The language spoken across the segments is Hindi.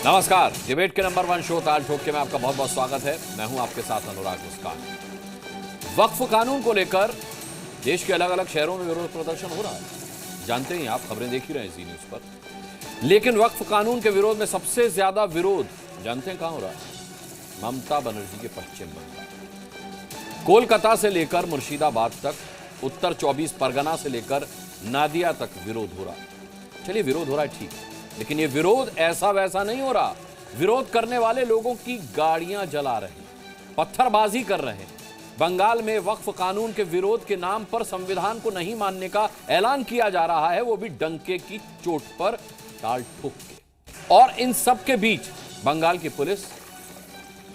नमस्कार, डिबेट के नंबर 1 शो ताल ठोक के में आपका बहुत बहुत स्वागत है। मैं हूं आपके साथ अनुराग मुस्कान। वक्फ कानून को लेकर देश के अलग अलग शहरों में विरोध प्रदर्शन हो रहा है, जानते ही आप, खबरें देख ही रहे हैं जी न्यूज पर। लेकिन वक्फ कानून के विरोध में सबसे ज्यादा विरोध जानते हैं कहां हो रहा है? ममता बनर्जी के पश्चिम बंगाल। कोलकाता से लेकर मुर्शिदाबाद तक, उत्तर 24 परगना से लेकर नादिया तक विरोध हो रहा है। चलिए, विरोध हो रहा है, ठीक है, लेकिन ये विरोध ऐसा वैसा नहीं हो रहा। विरोध करने वाले लोगों की गाड़ियां जला रहे हैं, पत्थरबाजी कर रहे हैं। बंगाल में वक्फ कानून के विरोध के नाम पर संविधान को नहीं मानने का ऐलान किया जा रहा है, वो भी डंके की चोट पर, ताल ठोक के। और इन सब के बीच बंगाल की पुलिस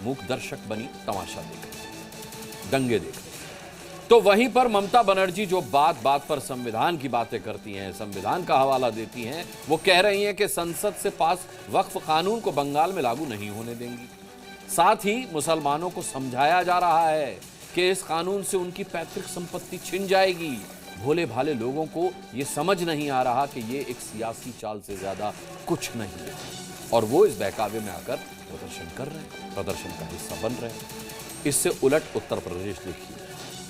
मूक दर्शक बनी, तमाशा देख रही, दंगे देख रही। तो वहीं पर ममता बनर्जी जो बात बात पर संविधान की बातें करती हैं, संविधान का हवाला देती हैं, वो कह रही हैं कि संसद से पास वक्फ कानून को बंगाल में लागू नहीं होने देंगी। साथ ही मुसलमानों को समझाया जा रहा है कि इस कानून से उनकी पैतृक संपत्ति छिन जाएगी। भोले भाले लोगों को यह समझ नहीं आ रहा कि यह एक सियासी चाल से ज्यादा कुछ नहीं है, और वो इस बहकावे में आकर प्रदर्शन कर रहे हैं, प्रदर्शन का हिस्सा बन रहे हैं। इससे उलट उत्तर प्रदेश देखिए।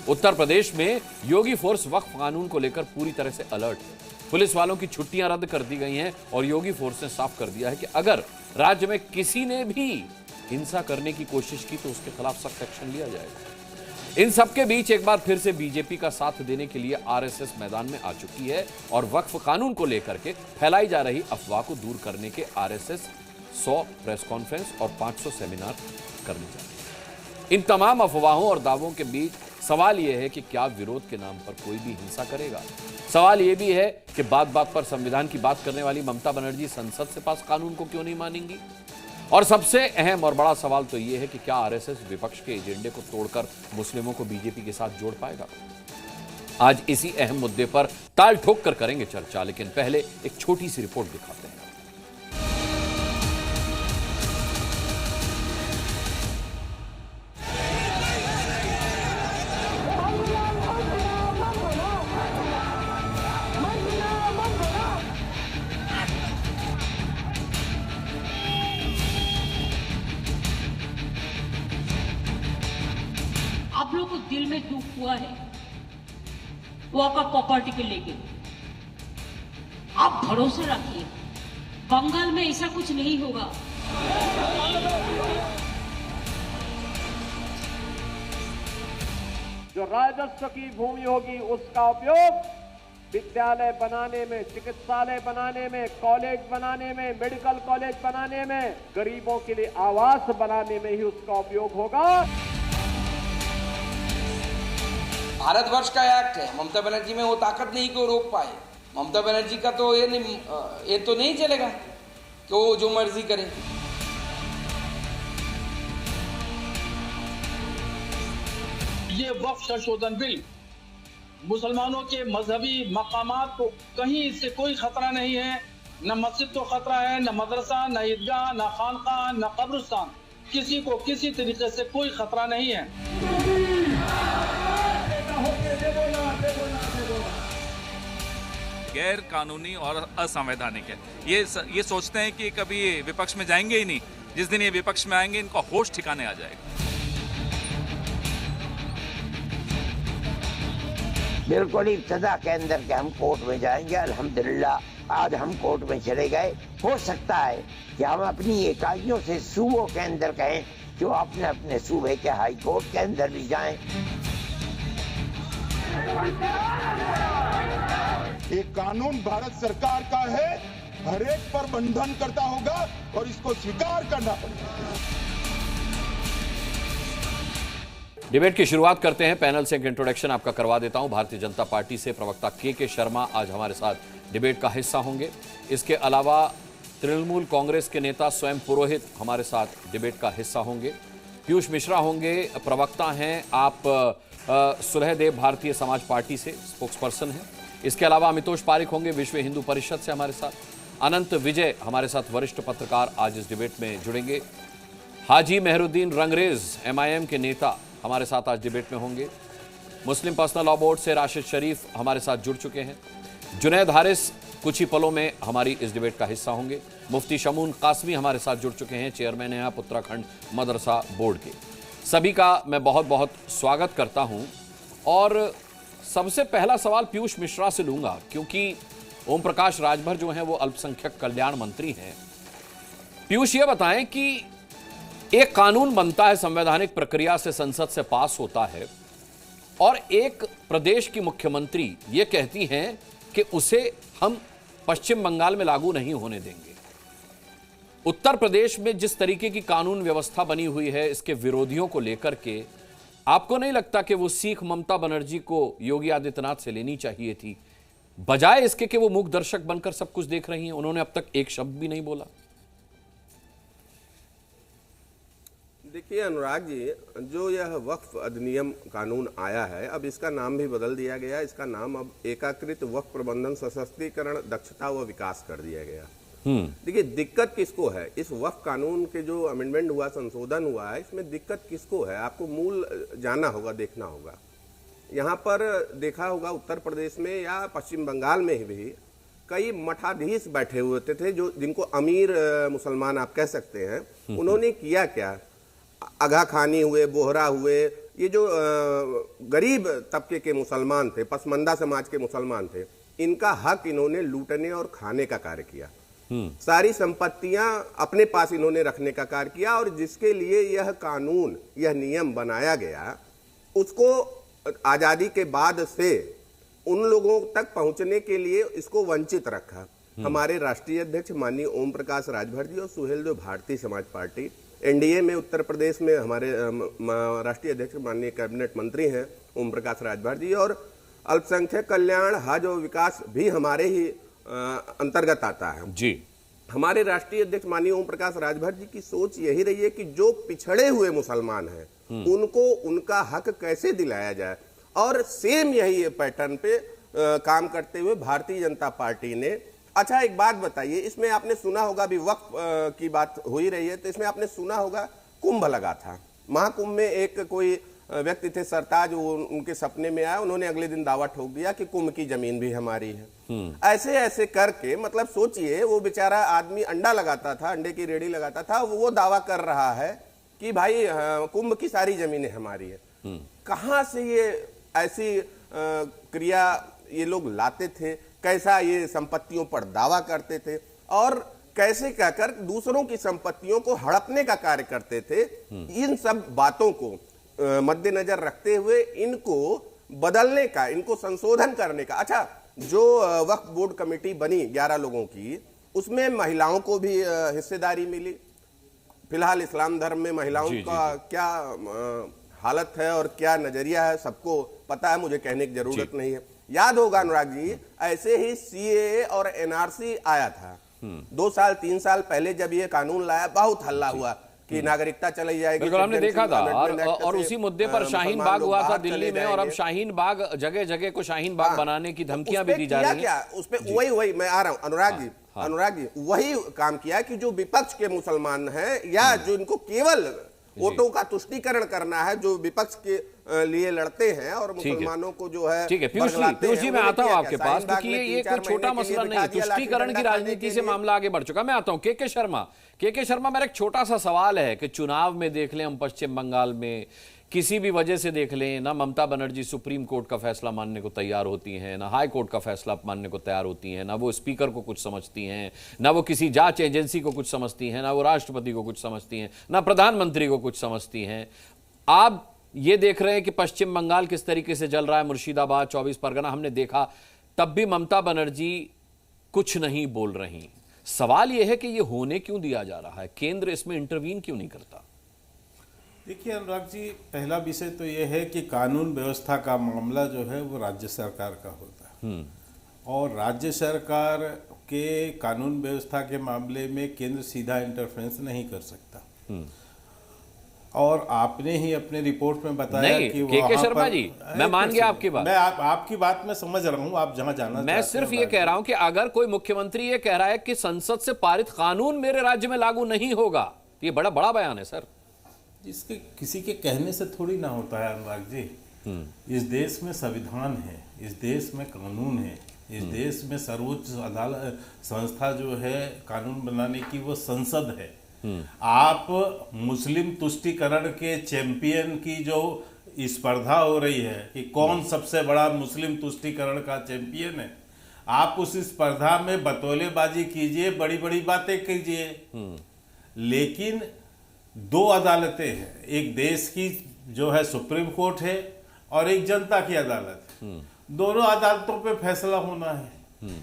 उत्तर प्रदेश में योगी फोर्स वक्फ कानून को लेकर पूरी तरह से अलर्ट है। पुलिस वालों की छुट्टियां रद्द कर दी गई हैं और योगी फोर्स ने साफ कर दिया है कि अगर राज्य में किसी ने भी हिंसा करने की कोशिश की तो उसके खिलाफ सख्त एक्शन लिया जाएगा। इन सबके बीच एक बार फिर से बीजेपी का साथ देने के लिए आरएसएस मैदान में आ चुकी है और वक्फ कानून को लेकर के फैलाई जा रही अफवाह को दूर करने के आरएसएस 100 प्रेस कॉन्फ्रेंस और 500 सेमिनार करने जा रही है। इन तमाम अफवाहों और दावों के बीच सवाल यह है कि क्या विरोध के नाम पर कोई भी हिंसा करेगा? सवाल यह भी है कि बात बात पर संविधान की बात करने वाली ममता बनर्जी संसद से पास कानून को क्यों नहीं मानेंगी? और सबसे अहम और बड़ा सवाल तो यह है कि क्या आरएसएस विपक्ष के एजेंडे को तोड़कर मुस्लिमों को बीजेपी के साथ जोड़ पाएगा? आज इसी अहम मुद्दे पर ताल ठोक कर करेंगे चर्चा, लेकिन पहले एक छोटी सी रिपोर्ट दिखाते हैं। आप लोगों को दिल में दुख हुआ है वॉकअप प्रॉपर्टी के लेके। आप भरोसा रखिए, बंगाल में ऐसा कुछ नहीं होगा। जो राजस्व की भूमि होगी उसका उपयोग विद्यालय बनाने में, चिकित्सालय बनाने में, कॉलेज बनाने में, मेडिकल कॉलेज बनाने में, गरीबों के लिए आवास बनाने में ही उसका उपयोग होगा। भारतवर्ष का एक्ट है, ममता बनर्जी में वो ताकत नहीं कि वो रोक पाए। ममता बनर्जी का तो ये तो नहीं चलेगा कि वो जो मर्जी करे। ये वक्फ संशोधन बिल मुसलमानों के मजहबी मकामात को कहीं इससे कोई खतरा नहीं है। न मस्जिद को खतरा है, न मदरसा, न ईदगाह, न खानका, न कब्रिस्तान, किसी को किसी तरीके से कोई खतरा नहीं है। गैर कानूनी और असंवैधानिक है। ये सोचते हैं कि कभी ये विपक्ष में जाएंगे ही नहीं। जिस दिन ये विपक्ष में आएंगे इनका होश ठिकाने आ जाएगा। बिल्कुल इब्तदा के अंदर के हम कोर्ट में जाएंगे। अल्हम्दुलिल्लाह आज हम कोर्ट में चले गए। हो सकता है कि हम अपनी इकाइयों से सूबों के अंदर कहें, जो अपने अपने सूबे के हाई कोर्ट के अंदर भी जाएं। ये कानून भारत सरकार का है, हर एक पर बंधन करता होगा और इसको स्वीकार करना पड़ेगा। डिबेट की शुरुआत करते हैं। पैनल से एक इंट्रोडक्शन आपका करवा देता हूं। भारतीय जनता पार्टी से प्रवक्ता के शर्मा आज हमारे साथ डिबेट का हिस्सा होंगे। इसके अलावा तृणमूल कांग्रेस के नेता स्वयं पुरोहित हमारे साथ डिबेट का हिस्सा होंगे। पीयूष मिश्रा होंगे, प्रवक्ता हैं आप सुलहदेव भारतीय समाज पार्टी से, स्पोक्स पर्सन हैं। इसके अलावा अमितोष पारिक होंगे विश्व हिंदू परिषद से हमारे साथ। अनंत विजय हमारे साथ वरिष्ठ पत्रकार आज इस डिबेट में जुड़ेंगे। हाजी मेहरुद्दीन रंगरेज एमआईएम के नेता हमारे साथ आज डिबेट में होंगे। मुस्लिम पर्सनल लॉ बोर्ड से राशिद शरीफ हमारे साथ जुड़ चुके हैं। जुनैद हारिस कुछ ही पलों में हमारी इस डिबेट का हिस्सा होंगे। मुफ्ती शमून कासमी हमारे साथ जुड़ चुके हैं, चेयरमैन हैं आप उत्तराखंड मदरसा बोर्ड के। सभी का मैं बहुत बहुत स्वागत करता हूं और सबसे पहला सवाल पीयूष मिश्रा से लूंगा, क्योंकि ओम प्रकाश राजभर जो हैं वो अल्पसंख्यक कल्याण मंत्री हैं। पीयूष, ये बताएं कि एक कानून बनता है, संवैधानिक प्रक्रिया से संसद से पास होता है, और एक प्रदेश की मुख्यमंत्री ये कहती हैं कि उसे हम पश्चिम बंगाल में लागू नहीं होने देंगे। उत्तर प्रदेश में जिस तरीके की कानून व्यवस्था बनी हुई है, इसके विरोधियों को लेकर के आपको नहीं लगता कि वो सीख ममता बनर्जी को योगी आदित्यनाथ से लेनी चाहिए थी, बजाय इसके कि वो मूक दर्शक बनकर सब कुछ देख रही हैं? उन्होंने अब तक एक शब्द भी नहीं बोला। देखिए अनुराग जी, जो यह वक्फ अधिनियम कानून आया है, अब इसका नाम भी बदल दिया गया। इसका नाम अब एकीकृत वक्फ प्रबंधन सशक्तिकरण दक्षता व विकास कर दिया गया। देखिए दिक्कत किसको है? इस वक्फ कानून के जो अमेंडमेंट हुआ, संशोधन हुआ है, इसमें दिक्कत किसको है? आपको मूल जाना होगा, देखना होगा। यहाँ पर देखा होगा उत्तर प्रदेश में या पश्चिम बंगाल में भी कई मठाधीश बैठे हुए थे जो जिनको अमीर मुसलमान आप कह सकते हैं। उन्होंने किया क्या? आगा खानी हुए, बोहरा हुए, ये जो गरीब तबके के मुसलमान थे, पसमंदा समाज के मुसलमान थे, इनका हक इन्होंने लूटने और खाने का कार्य किया। सारी संपत्तियां अपने पास इन्होंने रखने का कार्य किया, और जिसके लिए यह कानून, यह नियम बनाया गया, उसको आजादी के बाद से उन लोगों तक पहुंचने के लिए इसको वंचित रखा। हमारे राष्ट्रीय अध्यक्ष माननीय ओम प्रकाश राजभर जी और सुहेलदेव भारतीय समाज पार्टी, एनडीए में उत्तर प्रदेश में हमारे राष्ट्रीय अध्यक्ष माननीय कैबिनेट मंत्री हैं ओम प्रकाश राजभर जी, और अल्पसंख्यक कल्याण, हज और विकास भी हमारे ही अंतर्गत आता है जी। हमारे राष्ट्रीय अध्यक्ष माननीय ओम प्रकाश राजभर जी की सोच यही रही है कि जो पिछड़े हुए मुसलमान हैं उनको उनका हक कैसे दिलाया जाए, और सेम यही पैटर्न पे काम करते हुए भारतीय जनता पार्टी ने। अच्छा एक बात बताइए, इसमें आपने सुना होगा, अभी वक्फ की बात हो ही रही है, तो इसमें आपने सुना होगा कुंभ लगा था। महाकुंभ में एक कोई व्यक्ति थे सरताज, वो उनके सपने में आया, उन्होंने अगले दिन दावा ठोक दिया कि कुंभ की जमीन भी हमारी है। ऐसे ऐसे करके, मतलब सोचिए, वो बेचारा आदमी अंडा लगाता था, अंडे की रेडी लगाता था, वो दावा कर रहा है कि भाई कुंभ की सारी जमीनें हमारी है। कहां से ये ऐसी क्रिया ये लोग लाते थे? कैसा ये संपत्तियों पर दावा करते थे, और कैसे कहकर दूसरों की संपत्तियों को हड़पने का कार्य करते थे? इन सब बातों को मद्देनजर रखते हुए इनको बदलने का, इनको संशोधन करने का। अच्छा, जो वक्फ बोर्ड कमेटी बनी 11 लोगों की, उसमें महिलाओं को भी हिस्सेदारी मिली। फिलहाल इस्लाम धर्म में महिलाओं का क्या हालत है और क्या नजरिया है सबको पता है, मुझे कहने की जरूरत नहीं है। याद होगा अनुराग जी, ऐसे ही सीएए और एनआरसी आया था 2 साल 3 साल पहले, जब ये कानून लाया बहुत हल्ला हुआ कि नागरिकता चली जाएगी। बिल्कुल, हमने देखा था, और उसी मुद्दे पर शाहीन बाग हुआ था दिल्ली में, और अब शाहीन बाग जगह जगह को शाहीन बाग बनाने की धमकियां भी दी जा रही हैं। उस पे वही मैं आ रहा हूं अनुराग जी, वही काम किया कि जो विपक्ष के मुसलमान हैं या जो इनको केवल वोटों का तुष्टीकरण करना है, जो विपक्ष के लिए लड़ते हैं और मुसलमानों को जो है। ठीक है पीयूष जी, मैं आता हूं आपके पास, क्योंकि ये कोई छोटा मसला नहीं है, तुष्टीकरण की राजनीति से मामला आगे बढ़ चुका। मैं आता हूं के शर्मा, मेरा एक छोटा सा सवाल है कि चुनाव में देख लें हम पश्चिम बंगाल में, किसी भी वजह से देख लें, ना ममता बनर्जी सुप्रीम कोर्ट का फैसला मानने को तैयार होती हैं, ना हाई कोर्ट का फैसला मानने को तैयार होती हैं, ना वो स्पीकर को कुछ समझती हैं, ना वो किसी जांच एजेंसी को कुछ समझती हैं, ना वो राष्ट्रपति को कुछ समझती हैं, ना प्रधानमंत्री को कुछ समझती हैं। आप ये देख रहे हैं कि पश्चिम बंगाल किस तरीके से जल रहा है, मुर्शिदाबाद, 24 परगना हमने देखा, तब भी ममता बनर्जी कुछ नहीं बोल रही। सवाल यह है कि ये होने क्यों दिया जा रहा है? केंद्र इसमें इंटरवीन क्यों नहीं करता? देखिए अनुराग जी, पहला विषय तो ये है कि कानून व्यवस्था का मामला जो है वो राज्य सरकार का होता है, और राज्य सरकार के कानून व्यवस्था के मामले में केंद्र सीधा इंटरफेरेंस नहीं कर सकता। और आपने ही अपने रिपोर्ट में बताया कि के शर्मा जी, मैं मान गया आपकी बात, मैं आपकी बात में समझ रहा हूं, आप जहां जाना मैं सिर्फ ये कह रहा हूं कि अगर कोई मुख्यमंत्री ये कह रहा है कि संसद से पारित कानून मेरे राज्य में लागू नहीं होगा, ये बड़ा बयान है सर। इसके किसी के कहने से थोड़ी ना होता है अनुराग जी। इस देश में संविधान है, इस देश में कानून है, इस देश में सर्वोच्च अदालत संस्था जो है कानून बनाने की, वो संसद है। आप मुस्लिम तुष्टीकरण के चैंपियन की जो स्पर्धा हो रही है कि कौन सबसे बड़ा मुस्लिम तुष्टीकरण का चैंपियन है, आप उस स्पर्धा में बतौलेबाजी कीजिए, बड़ी बड़ी बातें कीजिए, लेकिन दो अदालतें हैं, एक देश की जो है सुप्रीम कोर्ट है और एक जनता की अदालत है। दोनों अदालतों पे फैसला होना है,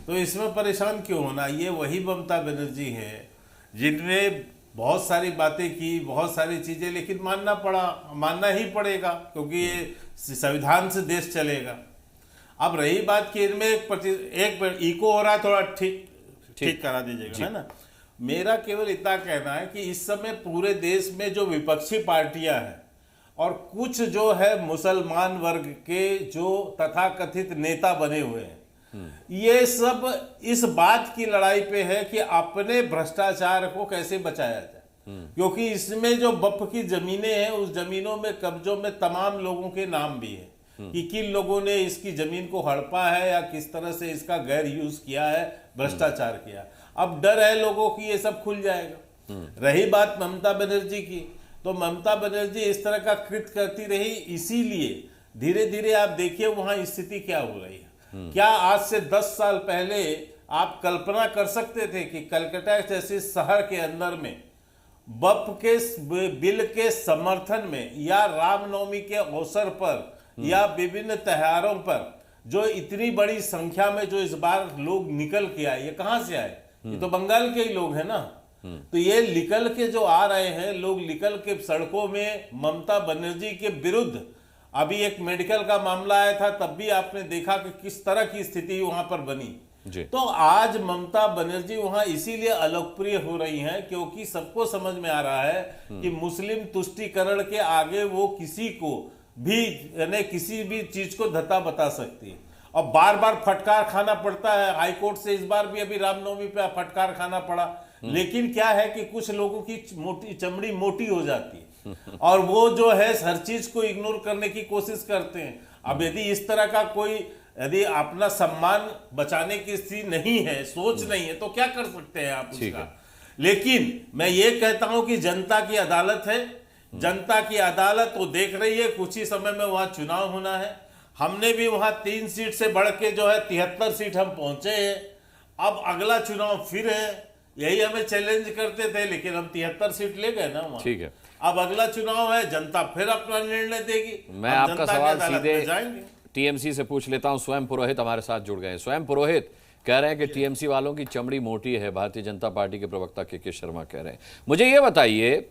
तो इसमें परेशान क्यों होना। ये वही ममता बनर्जी है जिनने बहुत सारी बातें की, बहुत सारी चीजें, लेकिन मानना ही पड़ेगा क्योंकि ये संविधान से देश चलेगा। अब रही बात कि इनमें एक इको हो रहा है, थोड़ा ठीक करा दीजिएगा, है ना। मेरा केवल इतना कहना है कि इस समय पूरे देश में जो विपक्षी पार्टियां हैं और कुछ जो है मुसलमान वर्ग के जो तथाकथित नेता बने हुए हैं, ये सब इस बात की लड़ाई पे है कि अपने भ्रष्टाचार को कैसे बचाया जाए, क्योंकि इसमें जो बप्प की जमीनें हैं उस जमीनों में कब्जों में तमाम लोगों के नाम भी है कि किन लोगों ने इसकी जमीन को हड़पा है या किस तरह से इसका गैर यूज किया है, भ्रष्टाचार किया। अब डर है लोगों की ये सब खुल जाएगा। रही बात ममता बनर्जी की, तो ममता बनर्जी इस तरह का कृत्य करती रही, इसीलिए धीरे धीरे आप देखिए वहां स्थिति क्या हो रही है। क्या आज से 10 साल पहले आप कल्पना कर सकते थे कि कलकत्ता जैसे शहर के अंदर में बप्प के बिल के समर्थन में या रामनवमी के अवसर पर या विभिन्न त्योहारों पर जो इतनी बड़ी संख्या में जो इस बार लोग निकल के आए, ये कहां से आए? ये तो बंगाल के ही लोग हैं ना। तो ये निकल के जो आ रहे हैं लोग, निकल के सड़कों में ममता बनर्जी के विरुद्ध, अभी एक मेडिकल का मामला आया था तब भी आपने देखा कि किस तरह की स्थिति वहां पर बनी जी। तो आज ममता बनर्जी वहां इसीलिए अलोकप्रिय हो रही हैं क्योंकि सबको समझ में आ रहा है कि मुस्लिम तुष्टीकरण के आगे वो किसी को भी, यानी किसी भी चीज को धत्ता बता सकती है। और बार बार फटकार खाना पड़ता है हाईकोर्ट से, इस बार भी अभी रामनवमी पे फटकार खाना पड़ा। लेकिन क्या है कि कुछ लोगों की चमड़ी मोटी हो जाती है और वो जो है हर चीज को इग्नोर करने की कोशिश करते हैं। अब यदि इस तरह का कोई, यदि अपना सम्मान बचाने की स्थिति नहीं है, सोच नहीं है, तो क्या कर सकते हैं आप उसका। लेकिन मैं ये कहता हूं कि जनता की अदालत है, जनता की अदालत वो देख रही है, कुछ ही समय में वहां चुनाव होना है। हमने भी वहां 3 सीट से बढ़ के जो है 73 सीट हम पहुंचे हैं। अब अगला चुनाव फिर है, यही हमें चैलेंज करते थे, लेकिन हम 73 सीट ले गए ना वहां। ठीक है, अब अगला चुनाव है, जनता फिर अपना निर्णय देगी। मैं आपका सवाल सीधे टीएमसी से पूछ लेता हूं। स्वयं पुरोहित हमारे साथ जुड़ गए हैं। स्वयं पुरोहित कह रहे हैं कि टीएमसी वालों की चमड़ी मोटी है, भारतीय जनता पार्टी के प्रवक्ता के शर्मा कह रहे हैं। मुझे ये बताइए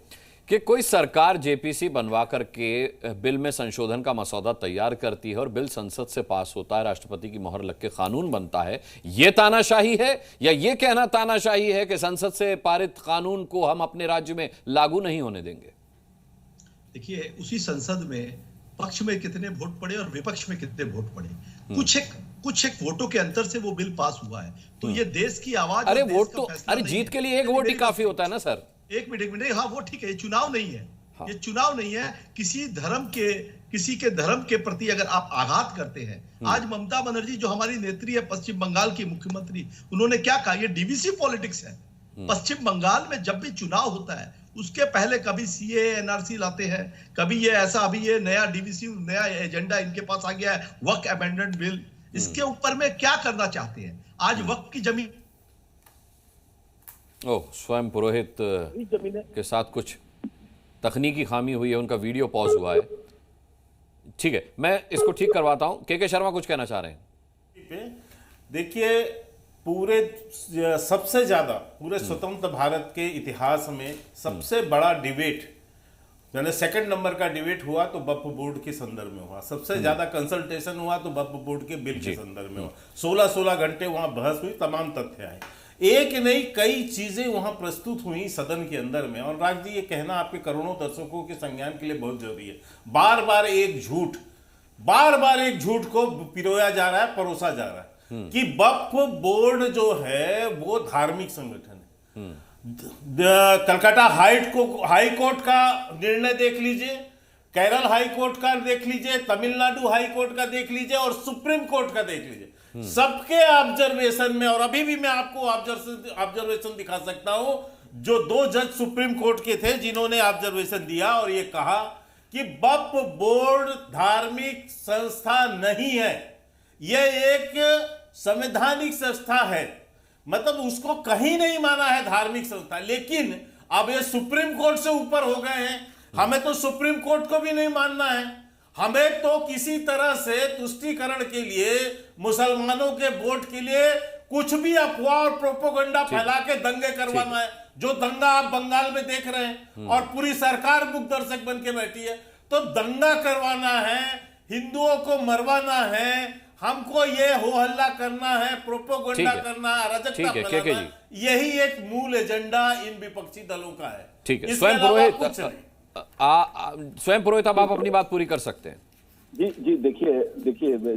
कि कोई सरकार जेपीसी बनवा करके बिल में संशोधन का मसौदा तैयार करती है और बिल संसद से पास होता है, राष्ट्रपति की मोहर लग के कानून बनता है, ये तानाशाही है या ये कहना तानाशाही है कि संसद से पारित कानून को हम अपने राज्य में लागू नहीं होने देंगे? देखिए, उसी संसद में पक्ष में कितने वोट पड़े और विपक्ष में कितने वोट पड़े, कुछ एक वोटों के अंतर से वो बिल पास हुआ है। तो ये देश की आवाज, अरे वोट तो, अरे जीत के लिए एक वोट ही काफी होता है ना सर। एक मिनट, हाँ वो ठीक है, ये चुनाव नहीं है। हाँ। ये चुनाव नहीं है। किसी के धर्म के प्रति अगर आप आघात करते हैं, आज ममता बनर्जी जो हमारी नेत्री है, पश्चिम बंगाल की मुख्यमंत्री, उन्होंने क्या कहा, ये डीवीसी पॉलिटिक्स है। पश्चिम बंगाल में जब भी चुनाव होता है उसके पहले कभी सीए एनआरसी लाते हैं, कभी ये ऐसा, अभी ये नया डीवीसी, नया एजेंडा इनके पास आ गया है, वक्फ अमेंडमेंट बिल। इसके ऊपर में क्या करना चाहते हैं? आज वक्फ की जमीन, स्वयं पुरोहित के साथ कुछ तकनीकी खामी हुई है, उनका वीडियो पॉज हुआ है। ठीक है, मैं इसको ठीक करवाता हूं। के शर्मा कुछ कहना चाह रहे हैं? देखिए, पूरे सबसे ज्यादा पूरे स्वतंत्र भारत के इतिहास में सबसे बड़ा डिबेट, यानी सेकंड नंबर का डिबेट हुआ तो वक्फ बोर्ड के संदर्भ में हुआ। सबसे ज्यादा कंसल्टेशन हुआ तो वक्फ बोर्ड के बिल के संदर्भ में हुआ। 16 घंटे वहां बहस हुई, तमाम तथ्य आए, एक नहीं कई चीजें वहां प्रस्तुत हुई सदन के अंदर में। और राज जी, ये कहना आपके करोड़ों दर्शकों के संज्ञान के लिए बहुत जरूरी है। बार बार एक झूठ को पिरोया जा रहा है, परोसा जा रहा है कि वक्फ बोर्ड जो है वो धार्मिक संगठन है। कलकत्ता हाई कोर्ट का निर्णय देख लीजिए, केरल हाई कोर्ट का देख लीजिए, तमिलनाडु हाई कोर्ट का देख लीजिए और सुप्रीम कोर्ट का देख लीजिए। सबके ऑब्जर्वेशन में, और अभी भी मैं आपको ऑब्जर्वेशन दिखा सकता हूं, जो 2 जज सुप्रीम कोर्ट के थे जिन्होंने ऑब्जर्वेशन दिया और ये कहा कि वक्फ बोर्ड धार्मिक संस्था नहीं है, यह एक संवैधानिक संस्था है। मतलब उसको कहीं नहीं माना है धार्मिक संस्था, लेकिन अब ये सुप्रीम कोर्ट से ऊपर हो गए हैं। हमें तो सुप्रीम कोर्ट को भी नहीं मानना है, हमें तो किसी तरह से तुष्टीकरण के लिए, मुसलमानों के वोट के लिए कुछ भी अफवाह और प्रोपोगंडा फैला के दंगे करवाना है। जो दंगा आप बंगाल में देख रहे हैं और पूरी सरकार मुख दर्शक बन के बैठी है, तो दंगा करवाना है, हिंदुओं को मरवाना है, हमको ये हो हल्ला करना है, प्रोपोगंडा करना, अराजकता फैलाना, यही एक मूल एजेंडा इन विपक्षी दलों का है। ठीक है, स्वयं पुरोहित अब आप अपनी बात पूरी कर सकते हैं। जी देखिए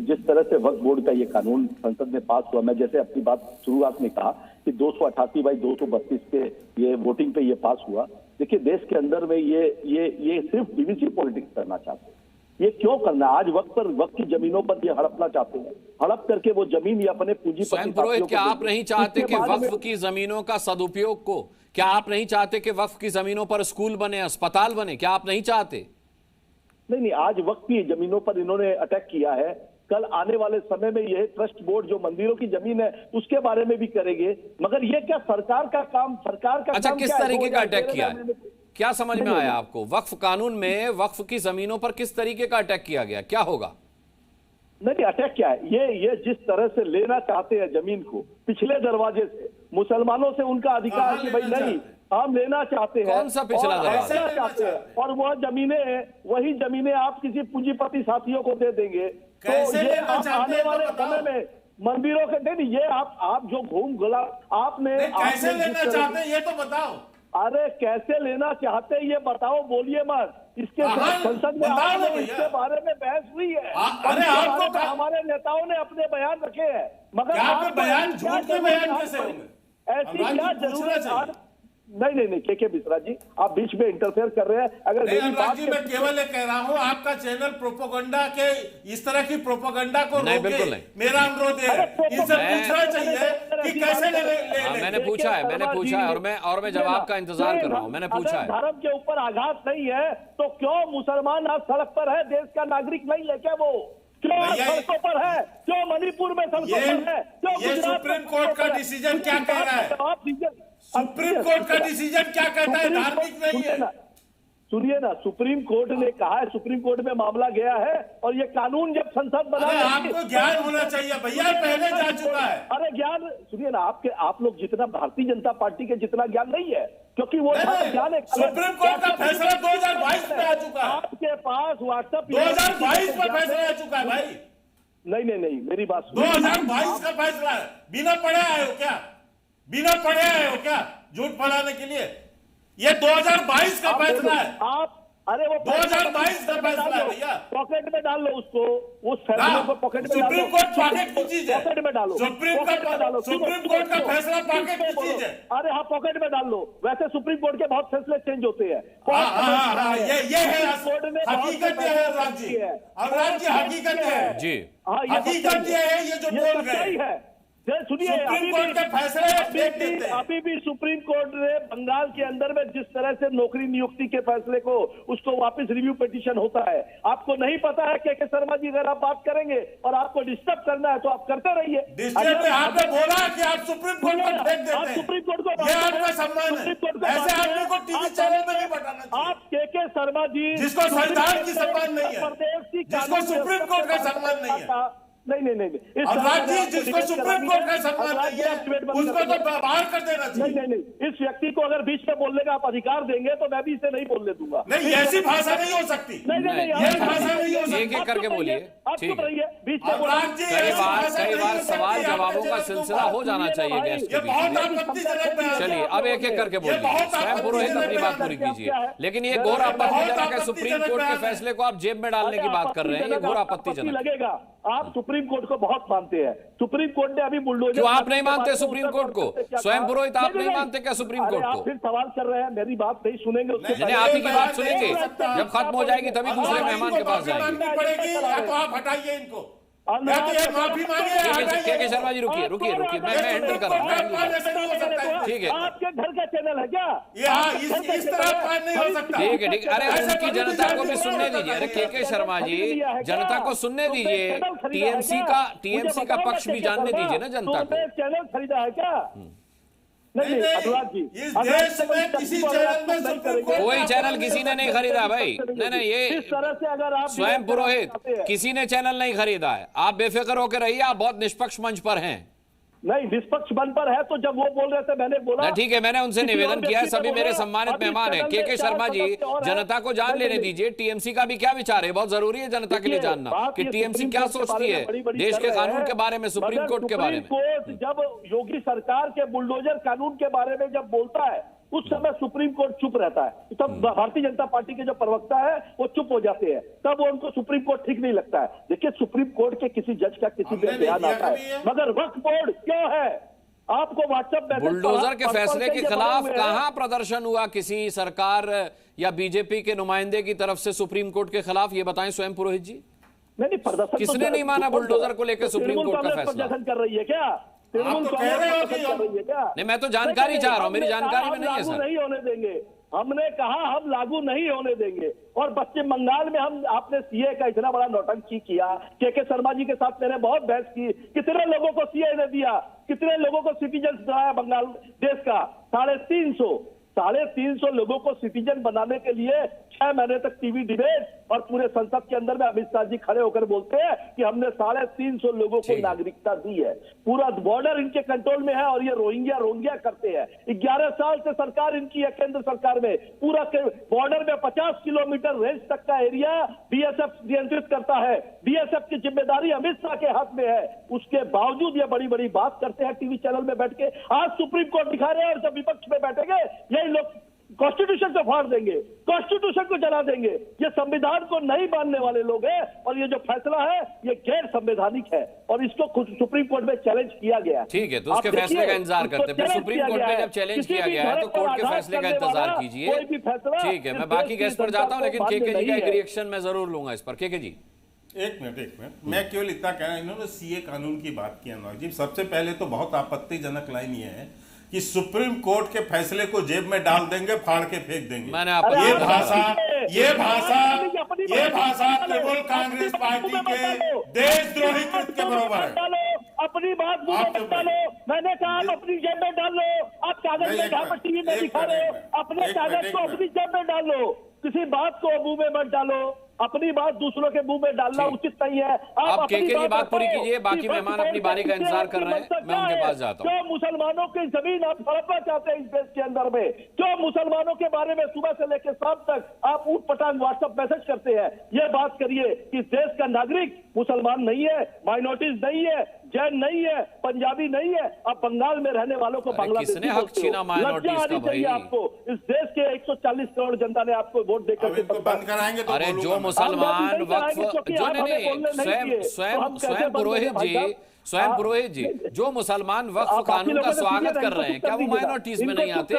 जिस तरह से वक्फ बोर्ड का ये कानून संसद में पास हुआ, मैं जैसे अपनी बात शुरुआत में कहा कि 288/232 के ये वोटिंग पे ये पास हुआ। देखिए देश के अंदर में ये सिर्फ डीवीसी पॉलिटिक्स करना चाहते हैं। ये क्यों करना? आज वक्त की जमीनों पर ये हड़पना चाहते हैं, हड़प करके वो जमीन या अपने पूंजीपति। स्वयं पुरोहित, क्या आप नहीं चाहते कि वक्फ की जमीनों का सदुपयोग को, क्या आप नहीं चाहते कि वक्फ की जमीनों पर स्कूल बने, अस्पताल बने? क्या आप नहीं चाहते? नहीं, आज वक्त की जमीनों पर इन्होंने अटैक किया है, कल आने वाले समय में यह ट्रस्ट बोर्ड जो मंदिरों की जमीन है उसके बारे में भी करेंगे। मगर ये क्या सरकार का काम? अच्छा, किस तरीके का अटैक किया है, क्या समझ में आया आपको? वक्फ कानून में वक्फ की जमीनों पर किस तरीके का अटैक किया गया, क्या होगा? नहीं, अटैक क्या है? ये जिस तरह से लेना चाहते हैं जमीन को पिछले दरवाजे से, मुसलमानों से उनका अधिकार कि भाई नहीं हम लेना चाहते हैं, कौन सा पिछला दरवाजा चाहते हैं, और वही जमीनें आप किसी पूंजीपति साथियों को दे देंगे। तो ये आने वाले समय में मंदिरों के नहीं, ये आप जो घूम गुला आपने कैसे लेना चाहते हैं ये तो बताओ। अरे कैसे लेना चाहते हैं ये बताओ, बोलिए मत। इसके संसद में इसके बारे में बहस हुई है, हमारे नेताओं ने अपने बयान रखे हैं, मगर बयान झूठ के बयान कैसे होंगे? ऐसी क्या जरूरत? नहीं के मिश्रा जी, आप बीच में इंटरफेयर कर रहे हैं। अगर जी मैं केवल ये कह रहा हूँ, आपका चैनल प्रोपोगंडा के इस तरह की प्रोपोगंडा को रोके, मेरा अनुरोध है इनसे पूछना चाहिए कि कैसे मैंने पूछा है और मैं जवाब का इंतजार कर रहा हूँ। मैंने पूछा है, धर्म के ऊपर आघात नहीं है तो क्यों मुसलमान आज सड़क पर है? देश का नागरिक नहीं है क्या वो? क्यों सड़कों पर है? क्यों मणिपुर में सड़कों पर है? क्यों सुप्रीम कोर्ट का डिसीजन क्या कह रहा है? सुप्रीम कोर्ट का डिसीजन क्या कहता है? धार्मिक नहीं है। सुनिए ना, सुप्रीम कोर्ट ने कहा है, सुप्रीम कोर्ट में मामला गया है और ये कानून जब संसद बना, आपको ज्ञान होना चाहिए भैया, पहले जा चुका है। अरे ज्ञान सुनिए ना, आप लोग जितना भारतीय जनता पार्टी के जितना ज्ञान नहीं है, क्योंकि वो ज्ञान है। सुप्रीम कोर्ट का फैसला 2022 में आ चुका है, आपके पास व्हाट्सएप 2022 में फैसला आ चुका है भाई। नहीं, मेरी बात 2022 का फैसला है। बिना पढ़े आए हो क्या झूठ फैलाने के लिए? ये 2022 का फैसला है। अरे वो 2022 का फैसला है भैया, पॉकेट में डाल लो उसको, उस फैसले को पॉकेट में। सुप्रीम कोर्ट पॉकेट की चीज है, पॉकेट में डालो। सुप्रीम कोर्ट का फैसला पॉकेट की चीज है। अरे हाँ, पॉकेट में डाल लो। वैसे सुप्रीम कोर्ट के बहुत फैसले चेंज होते हैं। ये है हकीकत, है राज्य और राज्य हकीकत है जी, हकीकत ये है, ये जो बोल रहे हैं। सुनिए, अभी भी सुप्रीम कोर्ट ने बंगाल के अंदर में जिस तरह से नौकरी नियुक्ति के फैसले को उसको वापस रिव्यू पिटीशन होता है, आपको नहीं पता है के शर्मा जी? अगर आप बात करेंगे और आपको डिस्टर्ब करना है तो आप करते रहिए। आपने बोला कि आप सुप्रीम कोर्ट को फेंक देते हैं, सुप्रीम कोर्ट को आपका सम्मान है, ऐसे आदमी को टीवी चैनल में नहीं बताना चाहिए। आप के शर्मा जी, जिसको संविधान की सम्मान नहीं है, जिसको सुप्रीम कोर्ट का सम्मान नहीं है, नहीं, जिसको सुप्रीम कोर्ट का सम्मान नहीं है उसको तो बाहर कर देना चाहिए। नहीं, इस व्यक्ति को अगर बीच में बोलने का आप अधिकार देंगे तो मैं भी इसे नहीं बोलने दूंगा। नहीं, ऐसी भाषा नहीं हो सकती। नहीं, ये भाषा नहीं हो सकती। एक करके बोलिए, ठीक है। बीच में कई बार सवाल जवाबों का सिलसिला हो जाना चाहिए गेस्ट के बीच में। चलिए अब एक करके बोलिए, स्वयं पुरोहित अपनी बात पूरी कीजिए। लेकिन ये घोर आपत्तिजनक है, सुप्रीम कोर्ट के फैसले को आप जेब में डालने की बात कर रहे हैं, ये घोर आपत्तिजनक लगेगा। आप सुप्रीम कोर्ट को बहुत मानते हैं, सुप्रीम कोर्ट ने अभी बुलडोजर। क्यों आप नहीं मानते सुप्रीम कोर्ट को? स्वयं पुरोहित आप नहीं मानते क्या सुप्रीम कोर्ट को? आप फिर सवाल कर रहे हैं, मेरी बात नहीं सुनेंगे। आप ही की बात सुनेंगे, जब खत्म हो जाएगी तभी दूसरे मेहमान के पास जाएंगे। पड़ेगी या तो आप हटाइए इनको, माफी मांगे। के शर्मा जी रुकिए, मैं हैंडल कर रहा हूँ। ठीक है, आपके घर का चैनल है क्या? इस तरह नहीं हो सकता। ठीक है, अरे उनकी जनता को भी सुनने दीजिए। अरे के शर्मा जी, जनता को सुनने दीजिए, टीएमसी का पक्ष भी जानने दीजिए ना जनता को। चैनल खरीदा है क्या? नहीं अनुराग जी, इस देश में किसी चैनल में कोई चैनल किसी ने नहीं खरीदा भाई। नहीं, ये इस तरह से अगर आप स्वयं पुरोहित, किसी ने चैनल नहीं खरीदा है। आप बेफिक्र होकर रहिए, आप बहुत निष्पक्ष मंच पर हैं। नहीं, निष्पक्ष मन पर है तो जब वो बोल रहे थे मैंने बोला। ठीक है, मैंने उनसे निवेदन किया है, सभी मेरे सम्मानित मेहमान हैं। के शर्मा जी, जनता को जान लेने दीजिए टीएमसी का भी क्या विचार है। बहुत जरूरी है जनता के लिए जानना कि टीएमसी क्या सोचती है देश के कानून के बारे में, सुप्रीम कोर्ट के बारे में। जब योगी सरकार के बुलडोजर कानून के बारे में जब बोलता है उस समय सुप्रीम कोर्ट चुप रहता है। तब भारतीय जनता पार्टी के जो प्रवक्ता है वो चुप हो जाते हैं, तब वो उनको सुप्रीम कोर्ट ठीक नहीं लगता है। देखिए, सुप्रीम कोर्ट के किसी जज का किसी पे बयान आता है, मगर वक्फ बोर्ड क्यों है? आपको व्हाट्सएप बुलडोजर के फैसले के खिलाफ कहां प्रदर्शन हुआ किसी सरकार या बीजेपी के नुमाइंदे की तरफ से सुप्रीम कोर्ट के खिलाफ? ये बताएं स्वयं पुरोहित जी। नहीं, प्रदर्शन किसने नहीं माना बुलडोजर को लेकर सुप्रीम कोर्ट का फैसला? कर रही है क्या? नहीं, मैं तो जानकारी चाह रहा हूं, मेरी जानकारी में नहीं है सर। नहीं होने देंगे, हमने कहा हम लागू नहीं होने देंगे। और पश्चिम बंगाल में हम आपने सीए का इतना बड़ा नौटंकी किया। के शर्मा जी के साथ मैंने बहुत बहस की। कितने लोगों को सीए ने दिया, कितने लोगों को सिटीजन बनाया बंगाल देश का? 350 लोगों को सिटीजन बनाने के लिए 6 महीने तक टीवी डिबेट और पूरे संसद के अंदर में अमित शाह जी खड़े होकर बोलते हैं कि हमने 350 लोगों को नागरिकता दी है। पूरा बॉर्डर इनके कंट्रोल में है और ये रोहिंग्या करते हैं। 11 साल से सरकार इनकी है केंद्र सरकार में। पूरा बॉर्डर में 50 किलोमीटर रेंज तक का एरिया बीएसएफ नियंत्रित करता है। बीएसएफ की जिम्मेदारी अमित शाह के हाथ में है। उसके बावजूद ये बड़ी बड़ी बात करते हैं टीवी चैनल में बैठ के। आज सुप्रीम कोर्ट दिखा रहे हैं और जब विपक्ष में बैठेंगे यही लोग कॉन्स्टिट्यूशन को फाड़ देंगे, कॉन्स्टिट्यूशन को जला देंगे। ये संविधान को नहीं मानने वाले लोग हैं और ये जो फैसला है ये गैर संवैधानिक है और इसको खुद सुप्रीम कोर्ट में चैलेंज किया गया। ठीक है, तो उसके फैसले का इंतजार करते हैं। फिर सुप्रीम कोर्ट में जब चैलेंज किया गया है तो कोर्ट के फैसले का इंतजार कीजिए। ठीक है, मैं बाकी केस पर जाता हूँ, लेकिन के जी का एक रिएक्शन मैं जरूर लूंगा इस पर। के जी एक मिनट मैं केवल इतना कहना, इन्होंने सीए कानून की बात की अनुराग जी। सबसे पहले तो बहुत आपत्तिजनक लाइन ये है कि सुप्रीम कोर्ट के फैसले को जेब में डाल देंगे, फाड़ के फेंक देंगे। ये भाषा तृणमूल कांग्रेस पार्टी के देशद्रोही कृत्य के बराबर है। अपनी बात मुंह में डालो, मैंने कहा आप अपनी जेब में डाल लो। आप कागज में जहाँ पर टीवी में दिखा रहे हो, अपने कागज को अपनी जेब में डाल लो। किसी बात को मुंह में मत डालो। अपनी बात दूसरों के मुंह में डालना उचित नहीं है। आप के बात पूरी कीजिए, बाकी मेहमान अपनी बारी का इंतजार कर रहे हैं, मैं उनके पास जाता हूं। क्यों मुसलमानों की जमीन आप हड़पना चाहते हैं इस देश के अंदर में? क्यों मुसलमानों के बारे में सुबह से लेकर शाम तक आप ऊट पटांग व्हाट्सएप मैसेज करते हैं? ये बात करिए कि देश का नागरिक मुसलमान नहीं है, माइनॉरिटीज नहीं है, जैन नहीं है, पंजाबी नहीं है। आप बंगाल में रहने वालों को बांग्लादेशी किसने हक छीना माइनॉरिटीज का भाई? आपको इस देश के 140 करोड़ जनता ने आपको वोट देकर बंद कराएंगे तो अरे जो मुसलमान वक्फ जो नहीं स्वयं पुरोहित जी जो मुसलमान वक्फ कानून का स्वागत कर रहे हैं, क्या वो माइनॉरिटीज में नहीं आते?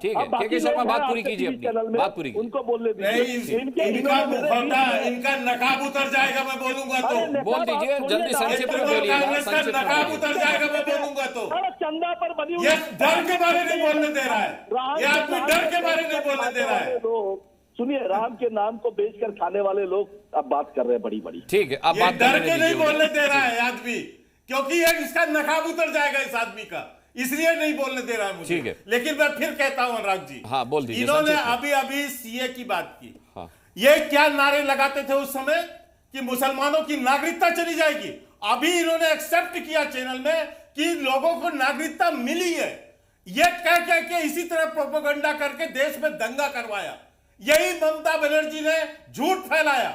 ठीक है, के शर्मा बात पूरी कीजिए, अपनी बात पूरी कीजिए। उनको बोलने दीजिए। इनका नकाब उतर जाएगा मैं बोलूंगा तो। बोल दीजिए जल्दी, संक्षिप्त में बोलिएगा। नकाब उतर जाएगा मैं बोलूंगा तो। चंदा पर बनी हुई ये डर के बारे नहीं बोलने दे रहा है, ये आदमी डर के बारे नहीं बोलने दे रहा है। सुनिए, राम के नाम को बेचकर खाने वाले लोग अब बात कर रहे हैं बड़ी बड़ी। ठीक है, अब बात डर के नहीं बोलने दे रहा है आदमी, क्योंकि ये इसका नकाब उतर जाएगा इस आदमी का, इसलिए नहीं बोलने दे रहा है मुझे। ठीक है, लेकिन मैं फिर कहता हूं अनुराग जी, हाँ बोल दीजिए। इन्होंने अभी सीए की बात की। हाँ। ये क्या नारे लगाते थे उस समय कि मुसलमानों की नागरिकता चली जाएगी। अभी इन्होंने एक्सेप्ट किया चैनल में कि लोगों को नागरिकता मिली है। ये कह के इसी तरह प्रोपेगेंडा करके देश में दंगा करवाया। यही ममता बनर्जी ने झूठ फैलाया,